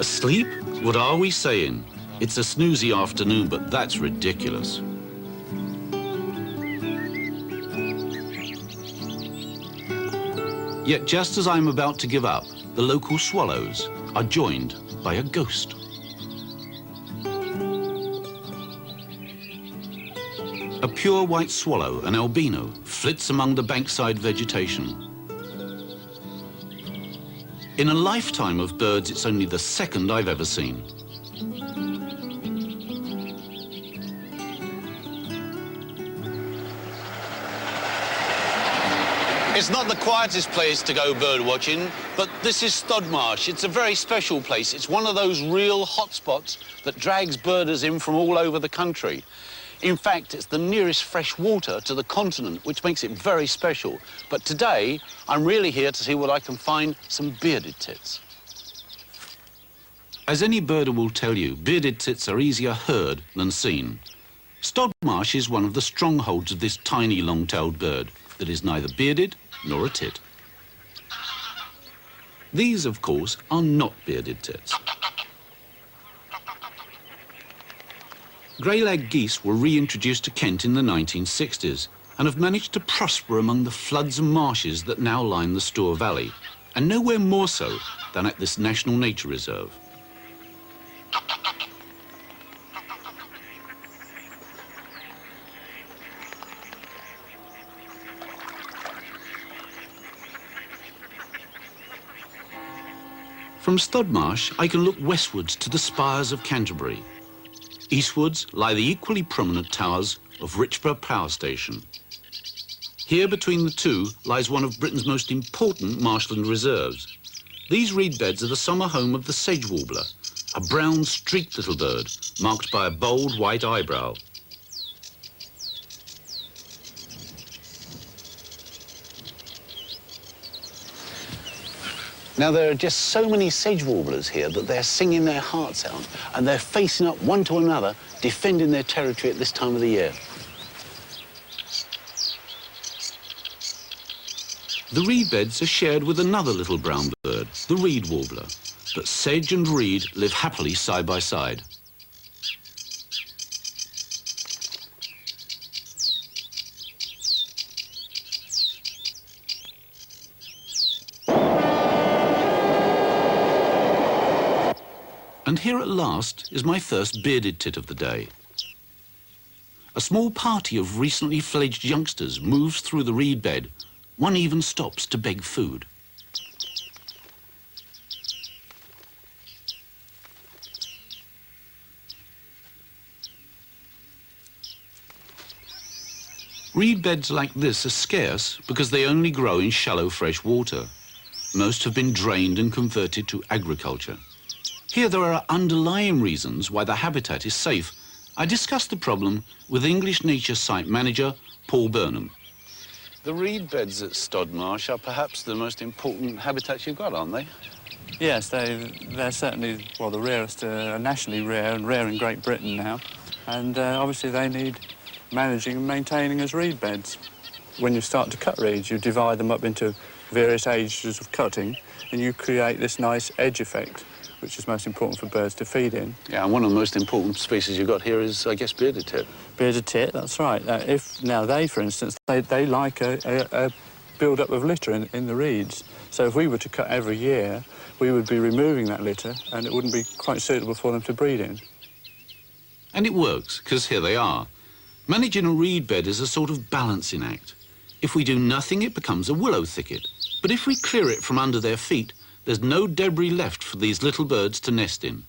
Asleep? What are we saying? It's a snoozy afternoon, but that's ridiculous. Yet just as I'm about to give up, the local swallows are joined by a ghost. A pure white swallow, an albino, flits among the bankside vegetation. In a lifetime of birds, it's only the second I've ever seen. It's not the quietest place to go bird watching, but this is Stodmarsh. It's a very special place. It's one of those real hotspots that drags birders in from all over the country. In fact, it's the nearest fresh water to the continent, which makes it very special. But today, I'm really here to see what I can find some bearded tits. As any birder will tell you, bearded tits are easier heard than seen. Stodmarsh is one of the strongholds of this tiny long-tailed bird that is neither bearded nor a tit. These, of course, are not bearded tits. Greylag geese were reintroduced to Kent in the 1960s and have managed to prosper among the floods and marshes that now line the Stour Valley, and nowhere more so than at this National Nature Reserve. From Stodmarsh, I can look westwards to the spires of Canterbury. Eastwards lie the equally prominent towers of Richborough Power Station. Here between the two lies one of Britain's most important marshland reserves. These reed beds are the summer home of the sedge warbler, a brown streaked little bird marked by a bold white eyebrow. Now, there are just so many sedge warblers here that they're singing their hearts out and they're facing up one to another, defending their territory at this time of the year. The reed beds are shared with another little brown bird, the reed warbler, but sedge and reed live happily side by side. And here at last is my first bearded tit of the day. A small party of recently fledged youngsters moves through the reed bed. One even stops to beg food. Reed beds like this are scarce because they only grow in shallow fresh water. Most have been drained and converted to agriculture. Here there are underlying reasons why the habitat is safe. I discussed the problem with English Nature Site Manager Paul Burnham. The reed beds at Stodmarsh are perhaps the most important habitats you've got, aren't they? Yes, they're certainly, well, the rarest, nationally rare and rare in Great Britain now. And obviously they need managing and maintaining as reed beds. When you start to cut reeds, you divide them up into various ages of cutting and you create this nice edge effect, which is most important for birds to feed in. Yeah, and one of the most important species you've got here is, I guess, bearded tit. Bearded tit, that's right. Now they, for instance, they like a build-up of litter in the reeds. So if we were to cut every year, we would be removing that litter and it wouldn't be quite suitable for them to breed in. And it works, because here they are. Managing a reed bed is a sort of balancing act. If we do nothing, it becomes a willow thicket. But if we clear it from under their feet, there's no debris left for these little birds to nest in.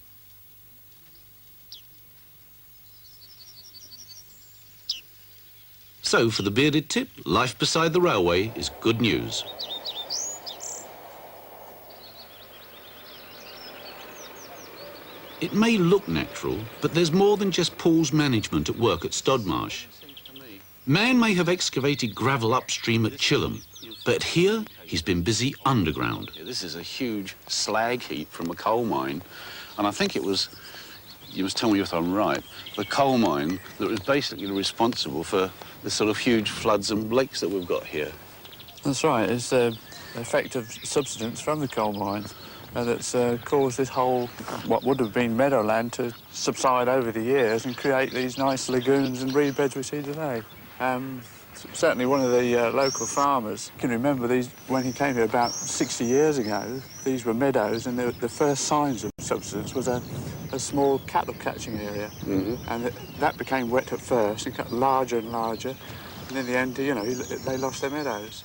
So for the bearded tit, life beside the railway is good news. It may look natural, but there's more than just Paul's management at work at Stodmarsh. Man may have excavated gravel upstream at Chilham, but here he's been busy underground. This is a huge slag heap from a coal mine, and I think it was, you must tell me if I'm right, the coal mine that was basically responsible for the sort of huge floods and lakes that we've got here. That's right. It's the effect of subsidence from the coal mine that's caused this whole, what would have been meadowland, to subside over the years and create these nice lagoons and reed beds we see today. Certainly one of the local farmers can remember these when he came here about 60 years ago. These were meadows, and the first signs of subsidence was a small cattle catching area. And that became wet at first and got larger and larger, and in the end, you know, they lost their meadows.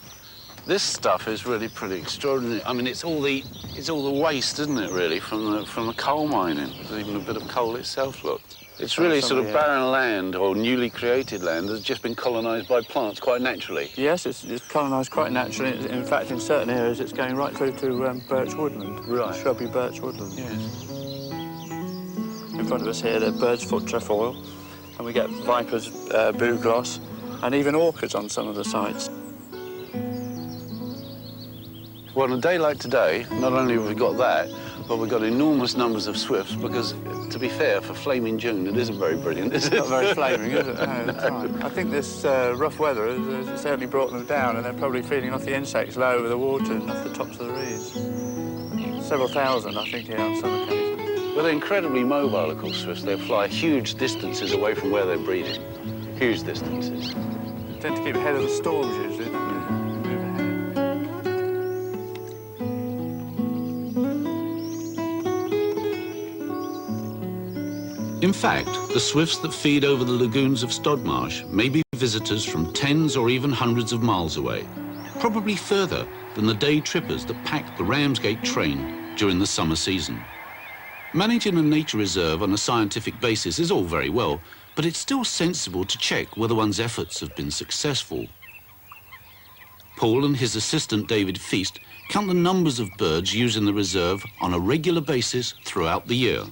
This stuff is really pretty extraordinary. I mean, it's all the waste, isn't it, really, from the coal mining? There's even a bit of coal itself, look. It's really sort of barren land or newly created land that's just been colonised by plants quite naturally. Yes, it's colonised quite naturally. In fact, in certain areas, it's going right through to birch woodland. Right. Shrubby birch woodland, yes. In front of us here, the bird's foot trefoil, and we get vipers, bugloss, and even orchids on some of the sites. Well, on a day like today, not only have we got that, but we've got enormous numbers of swifts because, to be fair, for flaming June, it isn't very brilliant, is it? It's not very flaming, is it? No, that's right. I think this rough weather has certainly brought them down, and they're probably feeding off the insects low over the water and off the tops of the reeds. Several thousand, I think, here on some occasions. Well, they're incredibly mobile, of course, swifts. They fly huge distances away from where they're breeding. Huge distances. They tend to keep ahead of the storms, usually, don't they? In fact, the swifts that feed over the lagoons of Stodmarsh may be visitors from tens or even hundreds of miles away, probably further than the day trippers that pack the Ramsgate train during the summer season. Managing a nature reserve on a scientific basis is all very well, but it's still sensible to check whether one's efforts have been successful. Paul and his assistant David Feast count the numbers of birds used in the reserve on a regular basis throughout the year.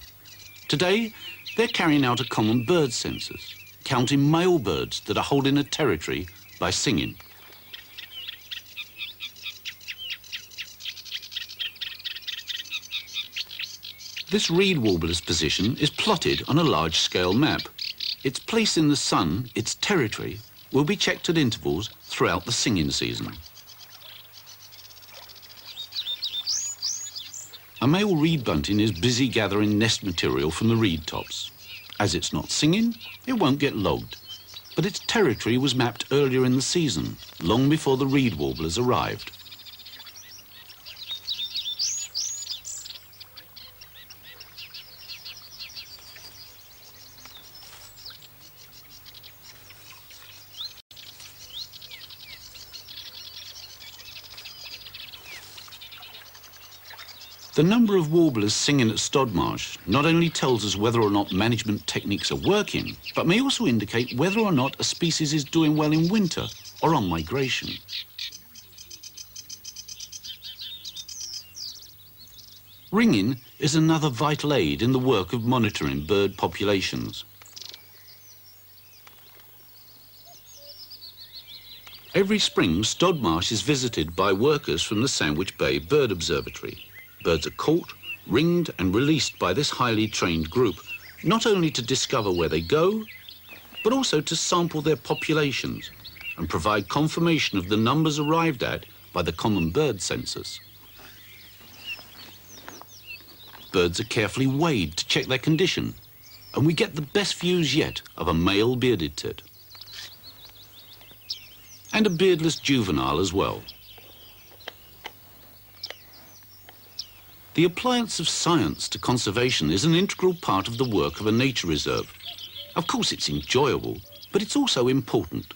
Today, they're carrying out a common bird census, counting male birds that are holding a territory by singing. This reed warbler's position is plotted on a large-scale map. Its place in the sun, its territory, will be checked at intervals throughout the singing season. A male reed bunting is busy gathering nest material from the reed tops. As it's not singing, it won't get logged. But its territory was mapped earlier in the season, long before the reed warblers arrived. The number of warblers singing at Stodmarsh not only tells us whether or not management techniques are working, but may also indicate whether or not a species is doing well in winter or on migration. Ringing is another vital aid in the work of monitoring bird populations. Every spring, Stodmarsh is visited by workers from the Sandwich Bay Bird Observatory. Birds are caught, ringed and released by this highly trained group, not only to discover where they go, but also to sample their populations and provide confirmation of the numbers arrived at by the common bird census. Birds are carefully weighed to check their condition, and we get the best views yet of a male bearded tit. And a beardless juvenile as well. The appliance of science to conservation is an integral part of the work of a nature reserve. Of course, it's enjoyable, but it's also important.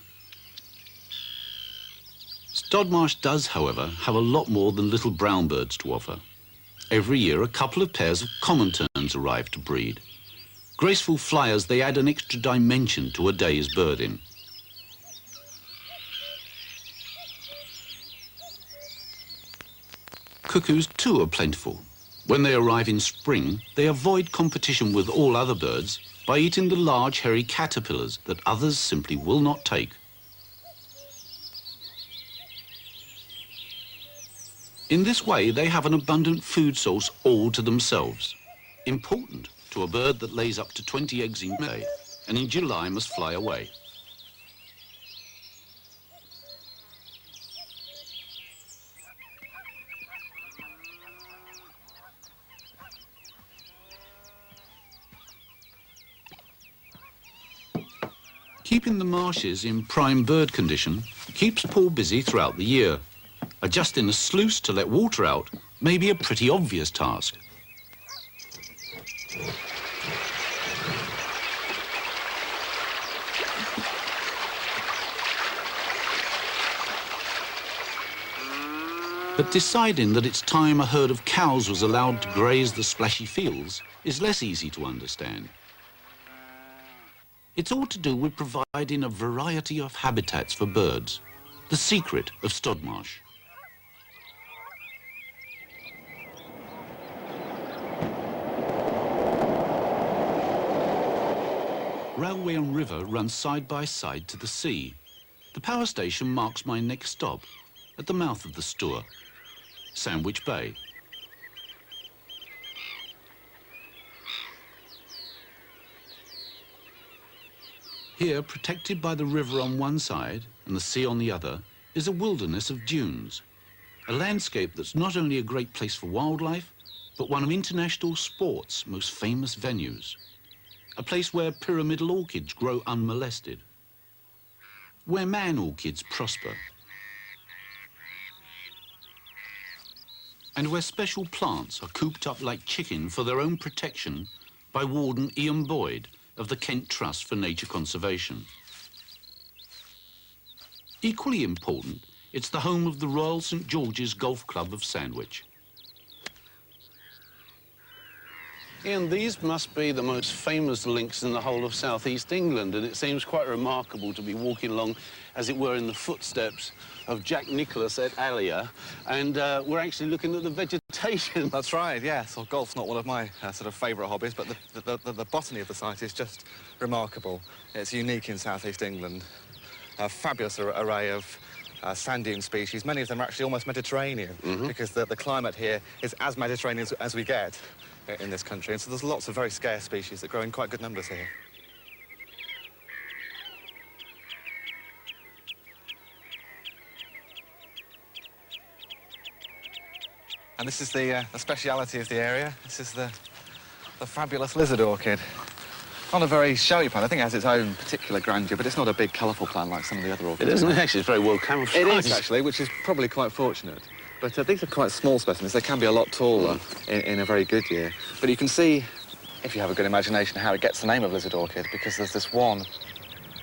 Stodmarsh does, however, have a lot more than little brown birds to offer. Every year, a couple of pairs of common terns arrive to breed. Graceful flyers, they add an extra dimension to a day's birding. Cuckoos too are plentiful. When they arrive in spring, they avoid competition with all other birds by eating the large hairy caterpillars that others simply will not take. In this way, they have an abundant food source all to themselves. Important to a bird that lays up to 20 eggs in May, and in July must fly away. Keeping the marshes in prime bird condition keeps Paul busy throughout the year. Adjusting a sluice to let water out may be a pretty obvious task. But deciding that it's time a herd of cows was allowed to graze the splashy fields is less easy to understand. It's all to do with providing a variety of habitats for birds, the secret of Stodmarsh. Railway and river run side by side to the sea. The power station marks my next stop at the mouth of the Stour, Sandwich Bay. Here, protected by the river on one side and the sea on the other, is a wilderness of dunes, a landscape that's not only a great place for wildlife, but one of international sport's most famous venues, a place where pyramidal orchids grow unmolested, where man orchids prosper, and where special plants are cooped up like chicken for their own protection by Warden Ian Boyd of the Kent Trust for Nature Conservation. Equally important, it's the home of the Royal St George's Golf Club of Sandwich. Ian, these must be the most famous links in the whole of southeast England, and it seems quite remarkable to be walking along, as it were, in the footsteps of Jack Nicklaus et alia, and we're actually looking at the vegetation. That's right, yes. Well, golf's not one of my sort of favourite hobbies, but the botany of the site is just remarkable. It's unique in southeast England. A fabulous array of sand dune species. Many of them are actually almost Mediterranean, because the climate here is as Mediterranean as we get in this country, and so there's lots of very scarce species that grow in quite good numbers here. And this is the speciality of the area. This is the fabulous lizard orchid. Not a very showy plant. I think it has its own particular grandeur, but it's not a big, colourful plant like some of the other orchids. It isn't actually. It's very well camouflaged. It is, actually, which is probably quite fortunate. But these are quite small specimens. They can be a lot taller in a very good year. But you can see, if you have a good imagination, how it gets the name of lizard orchid, because there's this one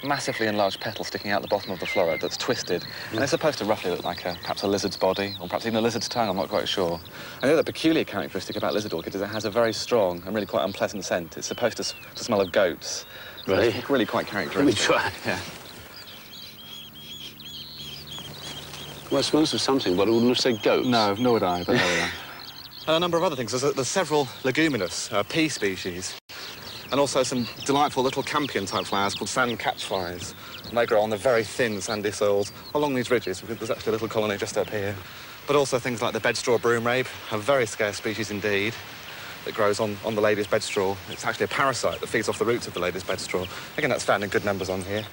massively enlarged petal sticking out the bottom of the floret that's twisted. And it's supposed to roughly look like perhaps a lizard's body, or perhaps even a lizard's tongue, I'm not quite sure. And the other peculiar characteristic about lizard orchid is it has a very strong and really quite unpleasant scent. It's supposed to smell of goats. So Really? It's really quite characteristic. Let me try. Yeah. Well, it smells of something, but I wouldn't have said goats. No, nor would I, but there we are. And a number of other things. There's several leguminous pea species, and also some delightful little campion-type flowers called sand catchflies. And they grow on the very thin sandy soils along these ridges. There's actually a little colony just up here. But also things like the bedstraw broomrape, a very scarce species indeed, that grows on the lady's bedstraw. It's actually a parasite that feeds off the roots of the lady's bedstraw. Again, that's found in good numbers on here.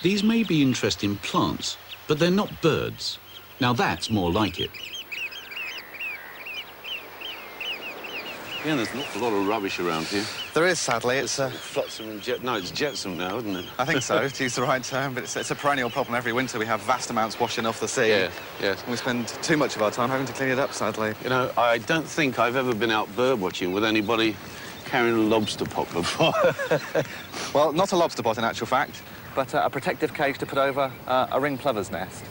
These may be interesting plants, but they're not birds. Now that's more like it. Yeah, there's an awful lot of rubbish around here. There is, sadly. It's flotsam and no, it's jetsam now, isn't it? I think so, to use the right term, but it's a perennial problem. Every winter we have vast amounts washing off the sea. Yeah, yes. And we spend too much of our time having to clean it up, sadly. You know, I don't think I've ever been out bird watching with anybody carrying a lobster pot before. Well, not a lobster pot in actual fact, but a protective cage to put over a ring plover's nest.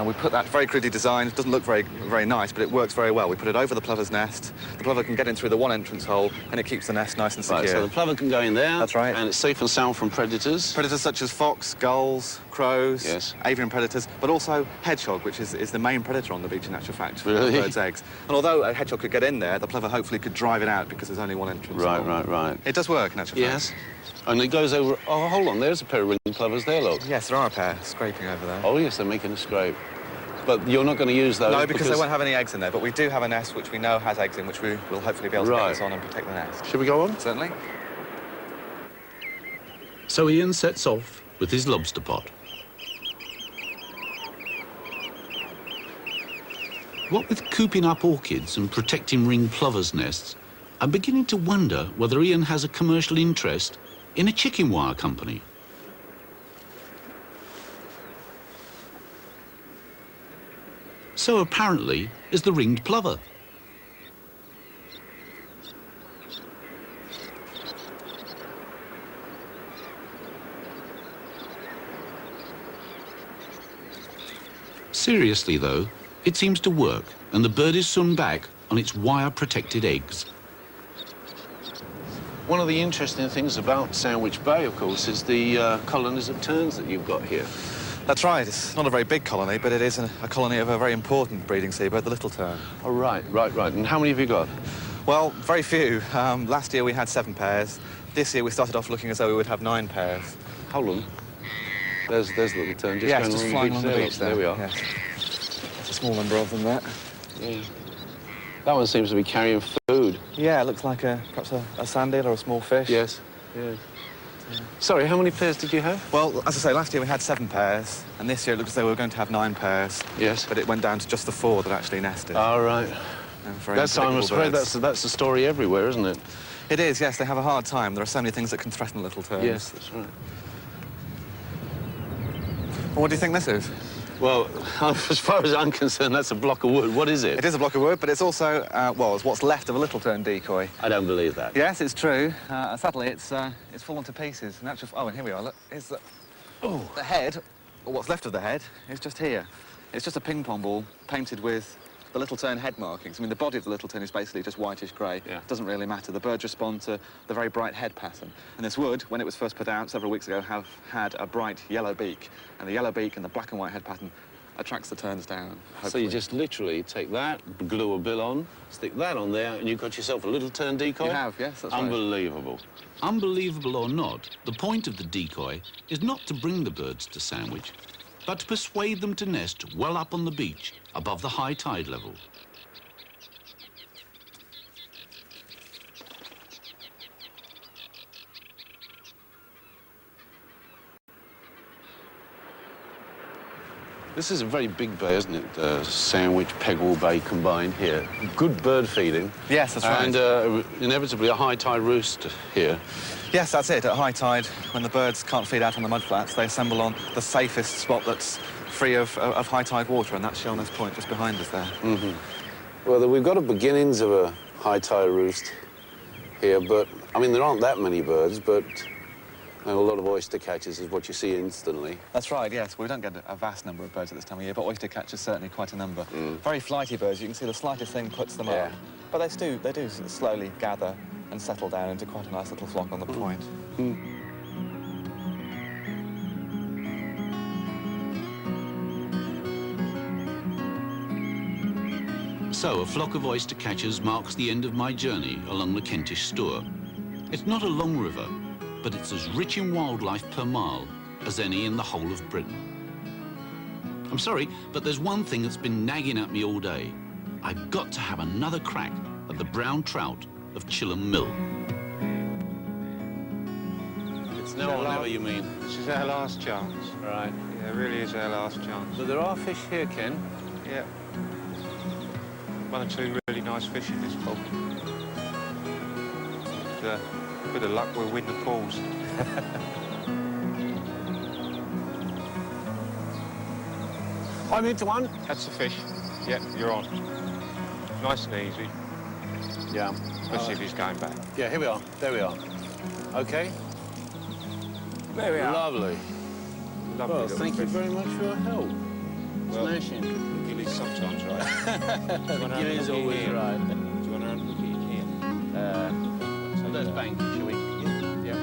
We put that very crudely designed. It doesn't look very nice, but it works very well. We put it over the plover's nest. The plover can get in through the one entrance hole, and it keeps the nest nice and secure. Right, so the plover can go in there. That's right. And it's safe and sound from predators. Predators such as fox, gulls, crows, yes, avian predators, but also hedgehog, which is the main predator on the beach in actual fact, for really? birds' eggs. And although a hedgehog could get in there, the plover hopefully could drive it out because there's only one entrance. Right. It does work in actual fact. Yes. And it goes over... Oh, hold on, there's a pair of ringed plovers there, look. Yes, there are a pair scraping over there. Oh, yes, they're making a scrape. But you're not going to use those? No, because they won't have any eggs in there, but we do have a nest which we know has eggs in, which we will hopefully be able to get us on and protect the nest. Should we go on? Certainly. So Ian sets off with his lobster pot. What with cooping up orchids and protecting ringed plovers' nests, I'm beginning to wonder whether Ian has a commercial interest in a chicken wire company. So apparently is the ringed plover. Seriously though, it seems to work, and the bird is soon back on its wire-protected eggs. One of the interesting things about Sandwich Bay, of course, is the colonies of terns that you've got here. That's right. It's not a very big colony, but it is a colony of a very important breeding seabird, the little tern. Oh, right. And how many have you got? Well, very few. Last year we had 7 pairs. This year we started off looking as though we would have 9 pairs. Hold on. There's little tern just flying on the beach there. There we are. Yes. There's a small number of them there. Yeah. That one seems to be carrying food. Yeah, it looks like perhaps a sand eel or a small fish. Yes. Sorry, how many pairs did you have? Well, as I say, last year we had 7 pairs, and this year it looks as though we were going to have 9 pairs. Yes. But it went down to just the 4 that actually nested. Oh, right. That's, I'm afraid that's the story everywhere, isn't it? It is, yes. They have a hard time. There are so many things that can threaten little terns. Yes, that's right. Well, what do you think this is? Well, as far as I'm concerned, that's a block of wood. What is it? It is a block of wood, but it's also, well, it's what's left of a little tern decoy. I don't believe that. Yes, it's true. Sadly, it's fallen to pieces. Oh, and here we are. Look, here's the head, or what's left of the head, is just here. It's just a ping-pong ball painted with the little tern head markings. I mean, the body of the little tern is basically just whitish-grey. Yeah. It doesn't really matter. The birds respond to the very bright head pattern. And this would, when it was first put out several weeks ago, have had a bright yellow beak. And the yellow beak and the black and white head pattern attracts the terns down, hopefully. So you just literally take that, glue a bill on, stick that on there, and you've got yourself a little tern decoy? You have, yes, that's Unbelievable. Right. Unbelievable or not, the point of the decoy is not to bring the birds to Sandwich, but to persuade them to nest well up on the beach, above the high tide level. This is a very big bay, isn't it? Sandwich, Pegwell Bay combined here. Good bird feeding. Yes, that's right. And inevitably a high tide roost here. Yes, that's it. At high tide, when the birds can't feed out on the mudflats, they assemble on the safest spot that's free of high tide water, and that's Shellness Point just behind us there. Mm-hmm. Well, we've got a beginnings of a high tide roost here, but, I mean, there aren't that many birds, but a lot of oyster catchers is what you see instantly. That's right, yes. We don't get a vast number of birds at this time of year, but oyster catchers certainly quite a number. Very flighty birds. You can see the slightest thing puts them up. But they do slowly gather and settle down into quite a nice little flock on the point. So a flock of oyster catchers marks the end of my journey along the Kentish Stour. It's not a long river, but it's as rich in wildlife per mile as any in the whole of Britain. I'm sorry, but there's one thing that's been nagging at me all day. I've got to have another crack at the brown trout of Chilham Mill. It's now or never, you mean? This is our last chance. Right. Yeah, it really is our last chance. But there are fish here, Ken. Yeah. 1 or 2 really nice fish in this pond. With a bit of luck, we'll win the pools. I'm into one. That's the fish. Yeah, you're on. Nice and easy. Yeah. Especially if he's going back. Yeah, here we are. There we are. Okay. There we are. Lovely. Lovely. Well, thank you very much for your help. Smashing. The gilly's sometimes right. The gilly's always right. Do you want to unhook it here? Let's bang, shall we? Yeah.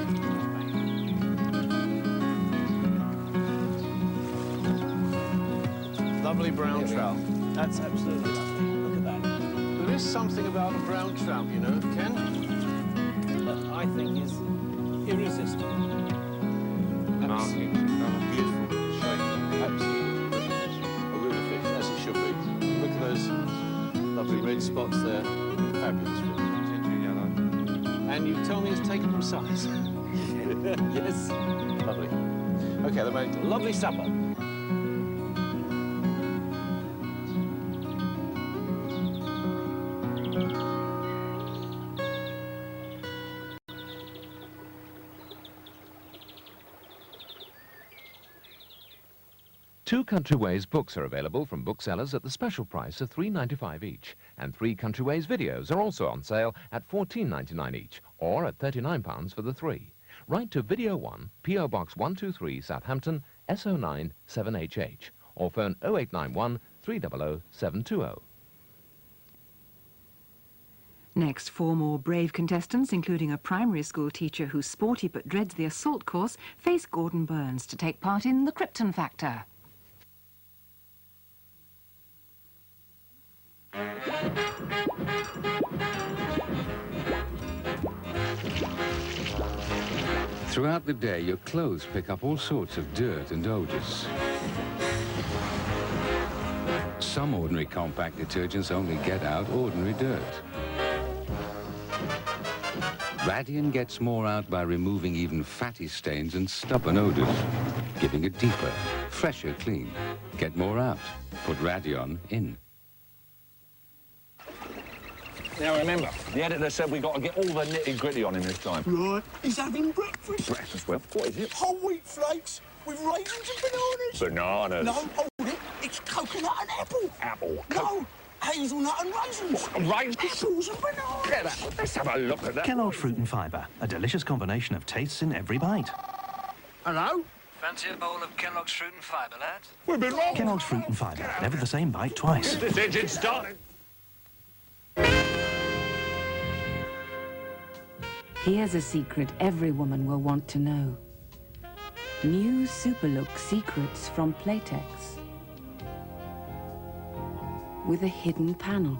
Lovely brown trout. That's absolutely lovely. Look at that. There is something about a brown trout, you know, Ken, that I think is irresistible. Markings, beautiful shape. Absolutely. A river fish, as it should be. Look at those lovely red spots there. Fabulous fish. Ginger yellow. And you tell me it's taken from size. Yes. Lovely. Okay, they're making a lovely supper. Two Country Ways books are available from booksellers at the special price of $3.95 each, and 3 Country Ways videos are also on sale at $14.99 each, or at £39 for the 3. Write to Video 1, P.O. Box 123, Southampton, SO9 7HH, or phone 0891 300 720. Next, 4 more brave contestants, including a primary school teacher who's sporty but dreads the assault course, face Gordon Burns to take part in the Krypton Factor. Throughout the day, your clothes pick up all sorts of dirt and odors. Some ordinary compact detergents only get out ordinary dirt. Radian gets more out by removing even fatty stains and stubborn odors, giving a deeper, fresher clean. Get more out. Put Radion in. Now remember, the editor said we got to get all the nitty-gritty on him this time. Right. He's having breakfast. Breakfast, well, what is it? Whole wheat flakes with raisins and bananas. Bananas. No, hold it. It's coconut and apple. Apple. No, hazelnut and raisins. Raisins? Apples and bananas. Get out. Let's have a look at that. Kellogg's Fruit and Fibre, a delicious combination of tastes in every bite. Hello? Fancy a bowl of Kellogg's Fruit and Fibre, lads? We've been wrong. Kellogg's Fruit and Fibre, never the same bite twice. This engine's starting. Here's a secret every woman will want to know. New Superlook Secrets from Playtex. With a hidden panel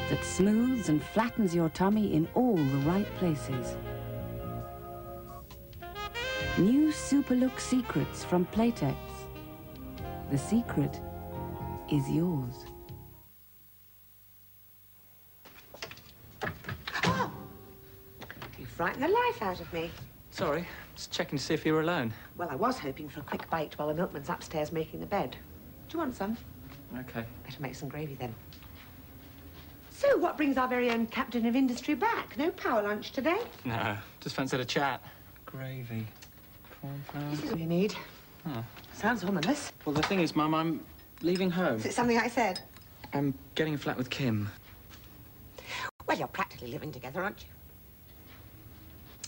that smooths and flattens your tummy in all the right places. New Superlook Secrets from Playtex. The secret is yours. You frightened the life out of me. Sorry, just checking to see if you were alone. Well, I was hoping for a quick bite while the milkman's upstairs making the bed. Do you want some? Okay. Better make some gravy then. So, what brings our very own captain of industry back? No power lunch today? No, just fancied a chat. Gravy. Cornflour. This is all you need. Oh. Sounds ominous. Well, the thing is, Mum, I'm leaving home. Is it something I said? I'm getting a flat with Kim. Well, you're practically living together, aren't you?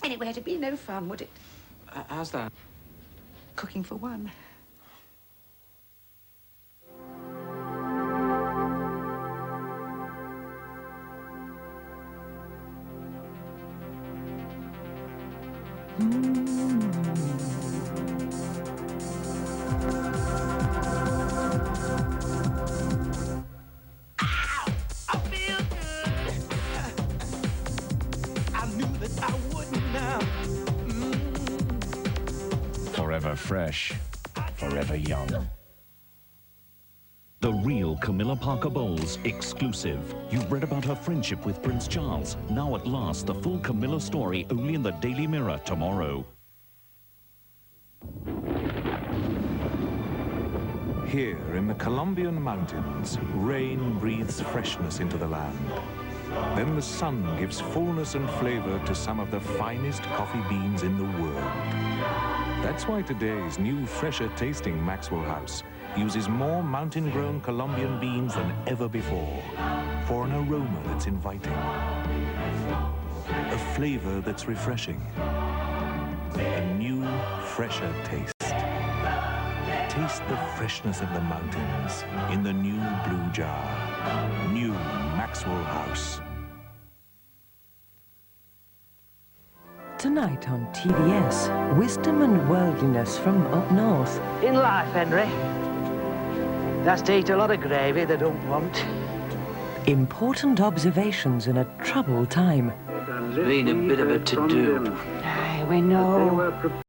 Anyway, it'd be no fun, would it? How's that? Cooking for one. Forever fresh, forever young. The real Camilla Parker Bowles exclusive. You've read about her friendship with Prince Charles. Now at last, the full Camilla story only in the Daily Mirror tomorrow. Here in the Colombian mountains, rain breathes freshness into the land. Then the sun gives fullness and flavor to some of the finest coffee beans in the world. That's why today's new, fresher tasting Maxwell House uses more mountain-grown Colombian beans than ever before, for an aroma that's inviting, a flavor that's refreshing, a new, fresher taste. Taste the freshness of the mountains in the new blue jar. New Maxwell House. Tonight on TVS, wisdom and worldliness from up north. In life, Henry, that's to eat a lot of gravy they don't want. Important observations in a troubled time. Been a bit of a to-do. Aye, we know.